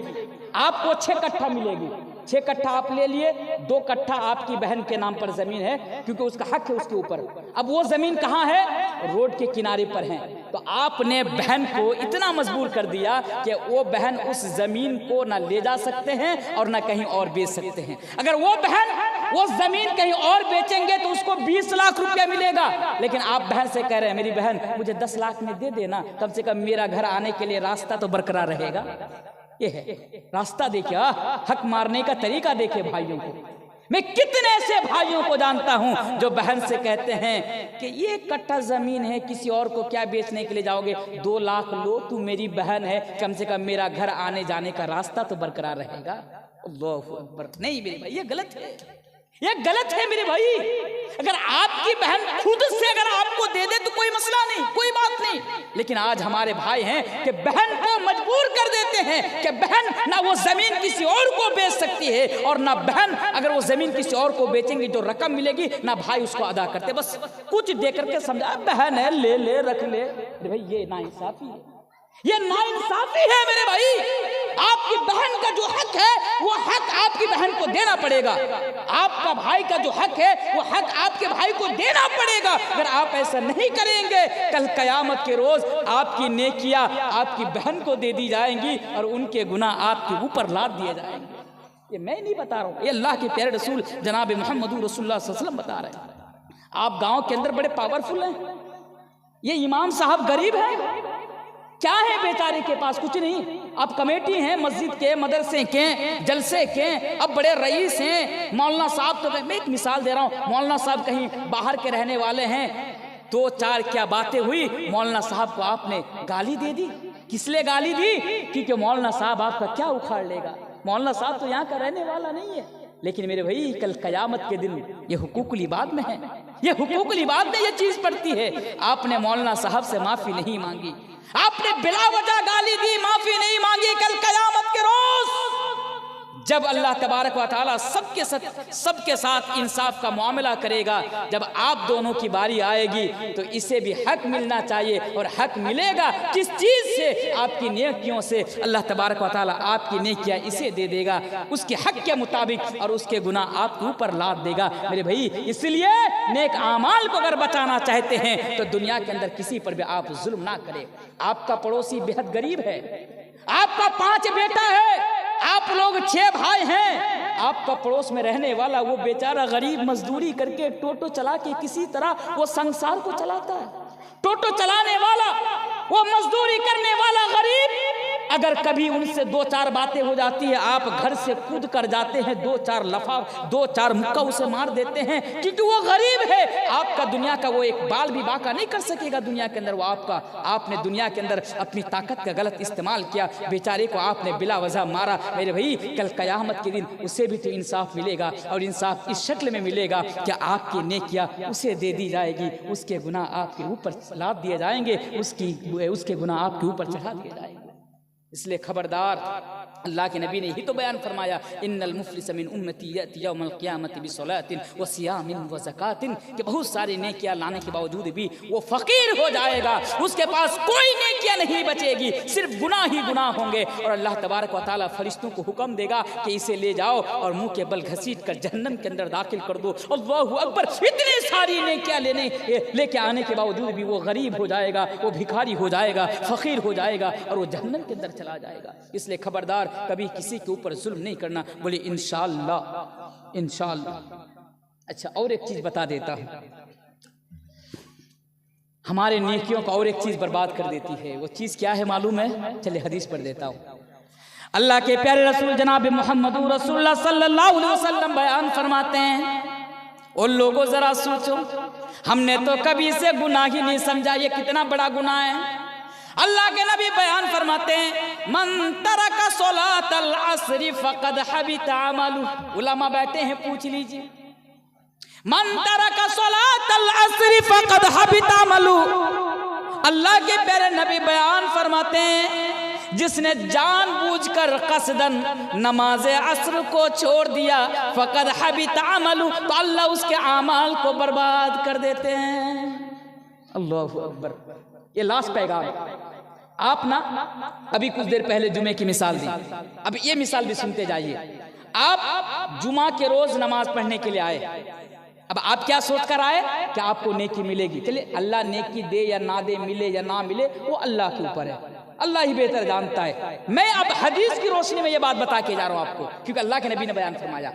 आपको 6 कट्ठा मिलेगी। 6 कट्ठा आप ले लिए, 2 कट्ठा आपकी बहन के नाम पर जमीन है क्योंकि उसका हक है उसके ऊपर। अब वो जमीन कहाँ है? रोड के किनारे पर है। तो आपने बहन को इतना मजबूर कर दिया कि वो बहन उस जमीन को ना ले जा सकते हैं और ना कहीं और बेच सकते हैं। अगर वो बहन वो जमीन कहीं और बेचेंगे तो उसको 20 लाख रुपया मिलेगा, लेकिन आप बहन से कह रहे हैं मेरी बहन मुझे 10 लाख में दे देना, कम से कम मेरा घर आने के लिए रास्ता तो बरकरार रहेगा। ये है रास्ता। देखिए हक मारने का तरीका देखिए भाइयों को। मैं कितने ऐसे भाइयों को जानता हूं जो बहन से कहते हैं कि ये कट्ठा जमीन है, किसी और को क्या बेचने के लिए जाओगे, 2 लाख लो, तू मेरी बहन है, कम से कम मेरा घर आने जाने का रास्ता तो बरकरार रहेगा। अल्लाहू अकबर। नहीं मेरे भाई ये गलत है, ये गलत है मेरे भाई। अगर आपकी बहन खुद से अगर आपको दे दे तो कोई मसला नहीं, कोई बात नहीं, लेकिन आज हमारे भाई हैं कि बहन को मजबूर कर देते हैं कि बहन ना वो जमीन किसी और को बेच सकती है और ना बहन अगर वो जमीन किसी और को बेचेंगी जो रकम मिलेगी ना भाई उसको अदा करते। बस कुछ दे करके समझा बहन है ले ले रख ले। अरे भाई ये नाइंसाफी है, ये नाइंसाफी है मेरे भाई। आपकी बहन का जो हक है वो हक आपकी बहन को देना पड़ेगा, आपका भाई का जो हक है वो हक आपके भाई को देना पड़ेगा। अगर आप ऐसा नहीं करेंगे कल कयामत के रोज आपकी नेकियां आपकी बहन को दे दी जाएंगी और उनके गुनाह आपके ऊपर लाद दिए जाएंगे। ये मैं नहीं बता रहा हूँ, ये अल्लाह के प्यारे रसूल जनाब मोहम्मद रसूलुल्लाह सल्लल्लाहु अलैहि वसल्लम बता रहे हैं। आप गांव के अंदर बड़े पावरफुल हैं, ये इमाम साहब गरीब हैं, क्या है बेचारे के पास? कुछ नहीं। अब कमेटी हैं मस्जिद के, मदरसे के, जलसे के, अब बड़े रईस हैं, मौलाना साहब। तो मैं एक मिसाल दे रहा हूँ, मौलाना साहब कहीं बाहर के रहने वाले हैं, 2-4 क्या बातें हुई, मौलाना साहब को आपने गाली दे दी। किस लिए गाली दी? क्योंकि मौलाना साहब आपका क्या उखाड़ लेगा। मौलाना साहब तो यहाँ का रहने वाला नहीं है, लेकिन मेरे भाई कल कयामत के दिन ये हुकूकुल इबाद में है, ये हुकूकुल इबाद में ये चीज पड़ती है। आपने मौलाना साहब से माफी नहीं मांगी, आपने बिला वजह गाली दी, माफी नहीं मांगी, कल कयामत के रोज जब अल्लाह तबारक व तआला सबके साथ इंसाफ का मामला करेगा, जब आप दोनों की बारी आएगी तो इसे भी हक मिलना चाहिए। और हक मिलेगा किस चीज से? आपकी नेकियों से। अल्लाह तबारक व तआला आपकी नेकियां इसे दे देगा उसके हक के मुताबिक और उसके गुनाह आपके ऊपर लाद देगा मेरे भाई। इसलिए नेक आमाल को अगर बचाना चाहते हैं तो दुनिया के अंदर किसी पर भी आप जुल्म ना करें। आपका पड़ोसी बेहद गरीब है, आपका 5 बेटा है, आप लोग 6 भाई हैं, आपका पड़ोस में रहने वाला वो बेचारा गरीब मजदूरी करके टोटो चला के किसी तरह वो संसार को चलाता है। टोटो चलाने वाला, वो मजदूरी करने वाला गरीब, अगर कभी उनसे 2-4 बातें हो जाती है, आप घर से कूद कर जाते हैं, 2-4 लफा 2-4 मुक्का उसे मार देते हैं क्योंकि वो गरीब है। आपका दुनिया का वो एक बाल भी बाका नहीं कर सकेगा दुनिया के अंदर। वो आपने दुनिया के अंदर अपनी ताकत का गलत इस्तेमाल किया, बेचारे को आपने बिला वजह मारा मेरे भाई। कल कयामत के दिन उसे भी तो इंसाफ मिलेगा और इंसाफ इस शक्ल में मिलेगा कि आपकी नेकियां उसे दे दी जाएगी, उसके गुनाह आपके ऊपर लाद दिए जाएंगे, उसके गुनाह आपके ऊपर चढ़ा दिए जाएंगे। इसलिए खबरदार, अल्लाह के नबी ने ही तो बयान फरमाया, इन्नल मुफलिस मिन उम्मती यअती यौमल क़ियामति बिस्सलातिन व सियामिन व ज़कातिन, कि बहुत सारी नेकियां लाने के बावजूद भी वो फकीर हो जाएगा, उसके पास कोई नेकियां नहीं बचेगी, सिर्फ गुनाह ही गुनाह होंगे। और अल्लाह तबारक व तआला फरिश्तों को हुक्म देगा कि इसे ले जाओ और मुंह के बल घसीट कर जहन्नम के अंदर दाखिल कर दो। अल्लाहू अकबर। इतनी सारी नेकियां लेके आने के बावजूद भी वो गरीब हो जाएगा, वो भिखारी हो जाएगा, फकीर हो जाएगा और वो जहन्नम के अंदर चला जाएगा। इसलिए खबरदार, कभी किसी के ऊपर जुल्म नहीं करना। बोले इंशाअल्लाह, इंशाअल्लाह। अच्छा, और एक चीज बता देता हूं, हमारे नेकियों का और एक चीज बर्बाद कर देती है। वो चीज क्या है मालूम है? चले हदीस पढ़ देता हूं। अल्लाह के प्यारे रसूल जनाब मोहम्मद रसूलुल्लाह सल्लल्लाहु अलैहि वसल्लम बयान फरमाते हैं, और लोगों जरा सोचो, हमने तो कभी इसे गुनाह ही नहीं समझा, ये कितना बड़ा गुनाह है। अल्लाह के नबी बयान फरमाते हैं, मन तरका सलातल अस्र फक़द हबिता अमलु। उलमा बैठे हैं, पूछ लीजिए, मन तरका सलातल अस्र फक़द हबिता अमलु। अल्लाह के प्यारे नबी बयान फरमाते हैं, जिसने जानबूझकर कसदन नमाज अस्र को छोड़ दिया, फक़द हबिता अमलु, तो अल्लाह उसके अमाल को बर्बाद कर देते हैं। अल्लाहु अकबर। ये लास्ट पैगाम। आप ना अभी कुछ देर पहले जुमे की मिसाल दी, अब ये मिसाल भी सुनते जाइए। आप जुमा के रोज नमाज पढ़ने के लिए आए, अब आप क्या सोच कर आए कि आपको नेकी मिलेगी। चलिए, अल्लाह नेकी दे या ना दे, मिले या ना मिले, वो अल्लाह के ऊपर है, अल्लाह ही बेहतर जानता है। मैं अब हदीस की रोशनी में ये बात बता के जा रहा हूं आपको, क्योंकि अल्लाह के नबी ने बयान फरमाया।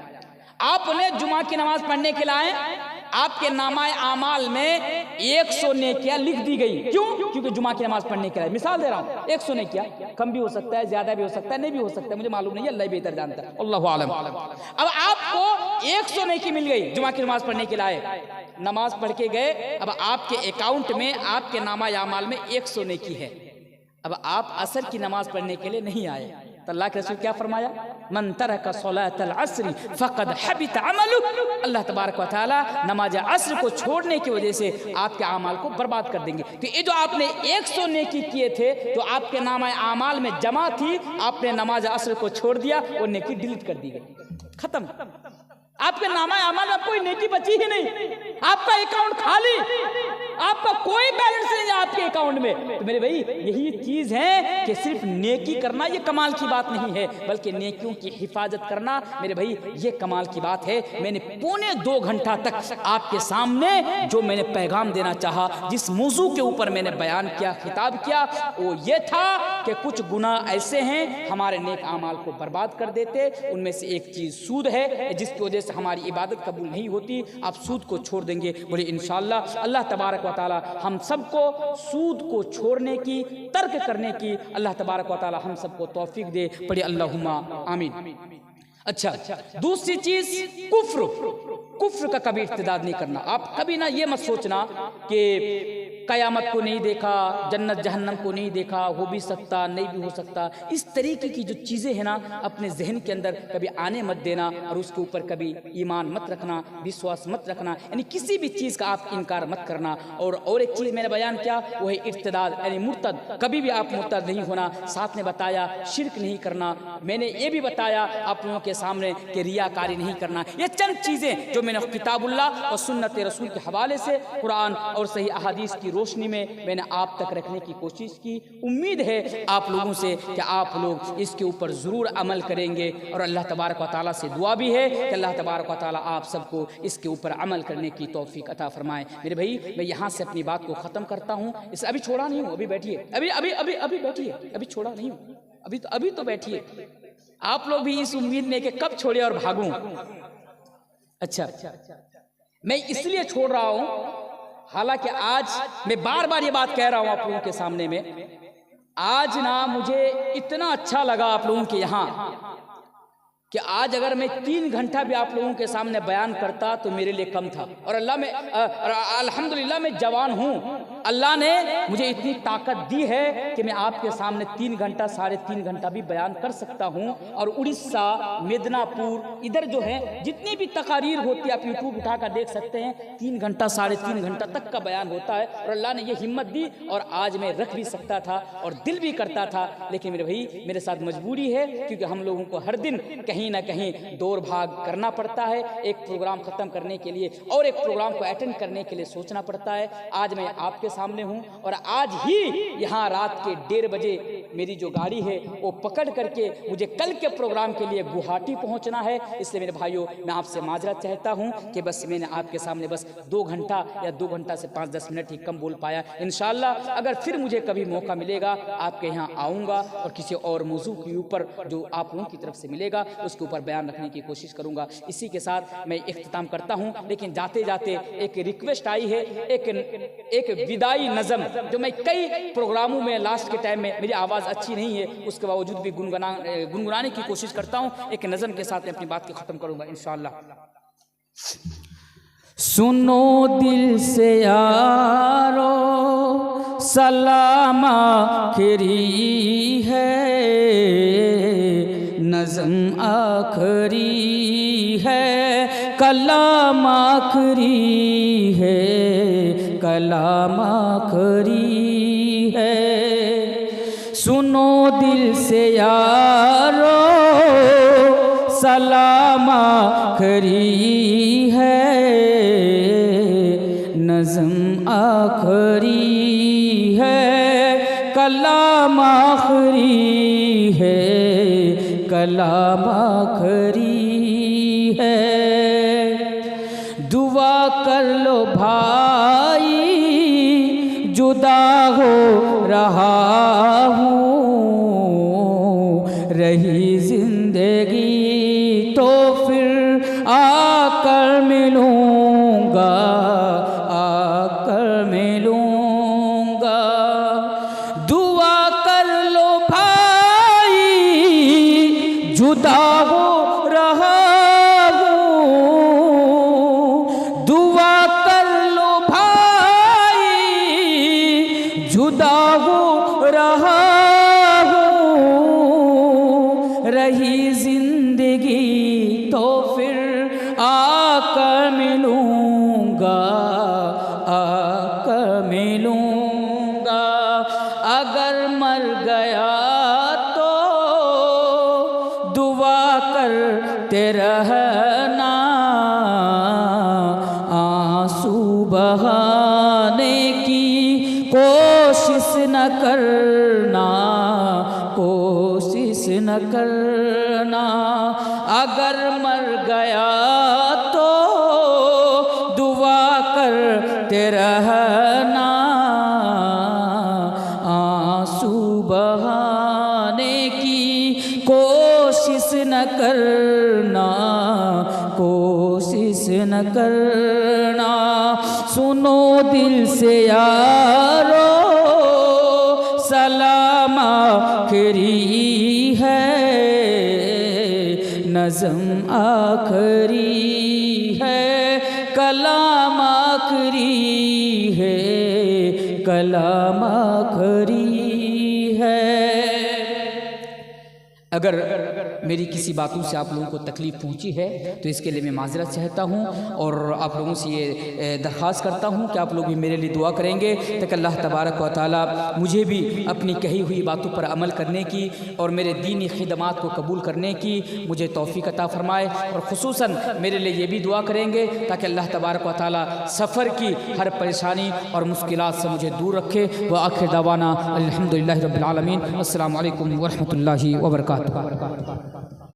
आपने जुमा की नमाज पढ़ने के लिए आए, आपके नामाए आमाल में 100 नेकियां लिख दी गई। क्यों? क्योंकि जुमा की नमाज पढ़ने के लिए। मिसाल दे रहा हूं, 100 नेकियां, कम भी हो सकता है, ज्यादा भी हो सकता है, नहीं भी हो सकता है, मुझे मालूम नहीं है, अल्लाह बेहतर जानता है, अल्लाहु आलम। अब आपको 100 नेकी मिल गई, जुमा की नमाज पढ़ने के लिए आए, नमाज पढ़ के गए, अब आपके अकाउंट में, आपके नामाए आमाल में 100 नेकी है। अब आप असर की नमाज पढ़ने के लिए नहीं आए, तो अल्लाह के रसूल क्या फरमाया, मन तरका सलातल अस्र फक़द हबिता अमलु। अल्लाह तबारक व तआला नमाज अस्र को छोड़ने की वजह से आपके अमाल को बर्बाद कर देंगे। तो ये जो आपने 100 नेकी किए थे, जो आपके नामाए आमाल में जमा थी, आपने नमाज अस्र को छोड़ दिया, वो नेकी डिलीट कर दी गई, खत्म। आपके नामाए आमाल में कोई नेकी बची ही नहीं, आपका अकाउंट खाली, आपका कोई बैलेंस नहीं है आपके अकाउंट में। तो मेरे भाई, यही चीज है कि सिर्फ नेकी करना ये कमाल की बात नहीं है, बल्कि नेकियों की हिफाजत करना मेरे भाई ये कमाल की बात है। मैंने 2.25 घंटा तक आपके सामने जो मैंने पैगाम देना चाहा, जिस मौजू के ऊपर मैंने बयान किया, खिताब किया, वो ये था कि कुछ गुनाह ऐसे हैं हमारे नेक आमाल को बर्बाद कर देते। उनमें से एक चीज सूद है, जिसकी वजह से हमारी इबादत कबूल नहीं होती। आप सूद को छोड़ देंगे, बोले इंशाअल्लाह। अल्लाह तबारक व तआला हम सबको सूद को छोड़ने की, तर्क करने की अल्लाह तबारक व तआला हम सबको तौफीक दे, पढ़े अल्लाहुम्मा आमीन। अच्छा, दूसरी चीज कुफ्र का कभी इर्तिदाद नहीं करना। आप कभी ना ये मत सोचना कि कयामत को नहीं देखा, जन्नत जहन्नम को नहीं देखा, हो भी सकता, नहीं भी हो सकता। इस तरीके की जो चीज़ें हैं ना, अपने जहन के अंदर कभी आने मत देना, और उसके ऊपर कभी ईमान मत रखना, विश्वास मत रखना, यानी किसी भी चीज़ का आप इनकार मत करना। और एक चीज़ मैंने बयान किया, वो है इर्तिदाद, यानी मुर्तद। कभी भी आप मुर्तद नहीं होना। साथ में बताया शिर्क नहीं करना। मैंने ये भी बताया आप लोगों के सामने कि रियाकारी नहीं करना। ये चंद चीज़ें जो मैंने किताबुल्लाह और सुन्नत रसूल के हवाले से, कुरान और सही अहादीस की रोशनी में मैंने आप तक रखने की कोशिश की। उम्मीद है आप लोगों से कि आप लोग इसके ऊपर ज़रूर अमल करेंगे, और अल्लाह तबारक व तआला से दुआ भी है कि अल्लाह तबारक व तआला आप सबको इसके ऊपर अमल करने की तौफीक अता फरमाए। मेरे भाई, मैं यहाँ से अपनी बात को ख़त्म करता हूँ। इस अभी छोड़ा नहीं हूँ, अभी बैठिए, अभी बैठिए, अभी छोड़ा नहीं हूँ, अभी तो बैठिए। आप लोग भी इस उम्मीद में कि कब छोड़े और भागूं। अच्छा, मैं इसलिए छोड़ रहा हूं, हालांकि आज मैं बार बार ये बात कह रहा हूं आप लोगों के सामने में, आज ना मुझे इतना अच्छा लगा आप लोगों के यहाँ कि आज अगर मैं 3 घंटा भी आप लोगों के सामने बयान करता तो मेरे लिए कम था। और अल्हम्दुलिल्लाह मैं जवान हूँ, अल्लाह ने मुझे इतनी ताकत दी है कि मैं आपके सामने 3 घंटा 3.5 घंटा भी बयान कर सकता हूँ। और उड़ीसा, मिदनापुर, इधर जो है जितनी भी तकारीर होती है आप यूट्यूब उठाकर देख सकते हैं, 3 घंटा 3.5 घंटा तक का बयान होता है। और अल्लाह ने ये हिम्मत दी, और आज मैं रख भी सकता था और दिल भी करता था, लेकिन मेरे भाई मेरे साथ मजबूरी है, क्योंकि हम लोगों को हर दिन कहीं ना कहीं दौड़ भाग करना पड़ता है। एक प्रोग्राम खत्म करने के लिए और एक प्रोग्राम को अटेंड करने के लिए सोचना पड़ता है। आज मैं आपके सामने हूं, और आज ही यहाँ रात के 1:30 बजे मेरी जो गाड़ी है वो पकड़ करके मुझे कल के प्रोग्राम के लिए गुवाहाटी पहुंचना है। इसलिए मेरे भाइयों, मैं आपसे माजरत चाहता हूं कि बस मैंने आपके सामने बस 2 घंटा या 2 घंटा से 5-10 मिनट ही कम बोल पाया। इंशाअल्लाह अगर फिर मुझे कभी मौका मिलेगा आपके यहाँ आऊँगा, और किसी और मौजू के ऊपर जो आप लोगों की तरफ से मिलेगा उसके ऊपर बयान रखने की कोशिश करूंगा। इसी के साथ मैं इख्तिताम करता हूं, लेकिन जाते जाते एक रिक्वेस्ट आई है, एक विदाई नज़म जो मैं कई प्रोग्रामों में लास्ट के टाइम में, मेरी आवाज़ अच्छी नहीं है उसके बावजूद भी गुनगुनाने की कोशिश करता हूं। एक नज़म के साथ मैं अपनी बात को ख़त्म करूंगा इंशाअल्लाह। सुनो दिल से यारो सलाम आखिरी है, नज़्म आखिरी है, कलाम आखिरी है, कलाम आखिरी है। सुनो दिल से यारो सलाम आखिरी है, नज़्म आखिरी है, कलाम आखिरी है, कलाम आखिरी है। दुआ कर लो भाई जुदा हो रहा हूँ, रही जिंदगी तो फिर आकर मिलूँगा, आकर मिलूँगा। दुआ कर लो भाई जुदा हो रहा हूँ, दुआ कर लो भाई जुदा हो रहा हूँ, रही जिंदगी तो फिर आकर मिलूँगा, आकर मिलूँगा। अगर मर गया तो दुआ करते रहना, आंसू बहाने की कोशिश न करना, कोशिश न करना। अगर मर गया तो दुआ करते रहना, आंसू बहाने की कोशिश न करना, कोशिश न करना। सुनो दिल से यारो सलाम आखिरी है, नज़्म आखिरी है, कलाम आखिरी है, कलाम आखिरी है। अगर मेरी किसी बातों से आप लोगों को तकलीफ़ पहुंची है तो इसके लिए मैं माज़रत चाहता हूं और आप लोगों से ये दरख्वास्त करता हूं कि आप लोग भी मेरे लिए दुआ करेंगे ताकि अल्लाह तबारक व तआला मुझे भी अपनी कही हुई बातों पर अमल करने की और मेरे दीनी खिदमात को कबूल करने की मुझे तौफ़ीक़ अता फ़रमाए। और ख़ुसूसन मेरे लिए ये भी दुआ करेंगे ताकि अल्लाह तबारक व तआला सफ़र की हर परेशानी और मुश्किलात से मुझे दूर रखे। व आखिर दावाना अल्हम्दुलिल्लाहि रब्बिल आलमीन। अस्सलामु अलैकुम व रहमतुल्लाहि व बरकातुहू।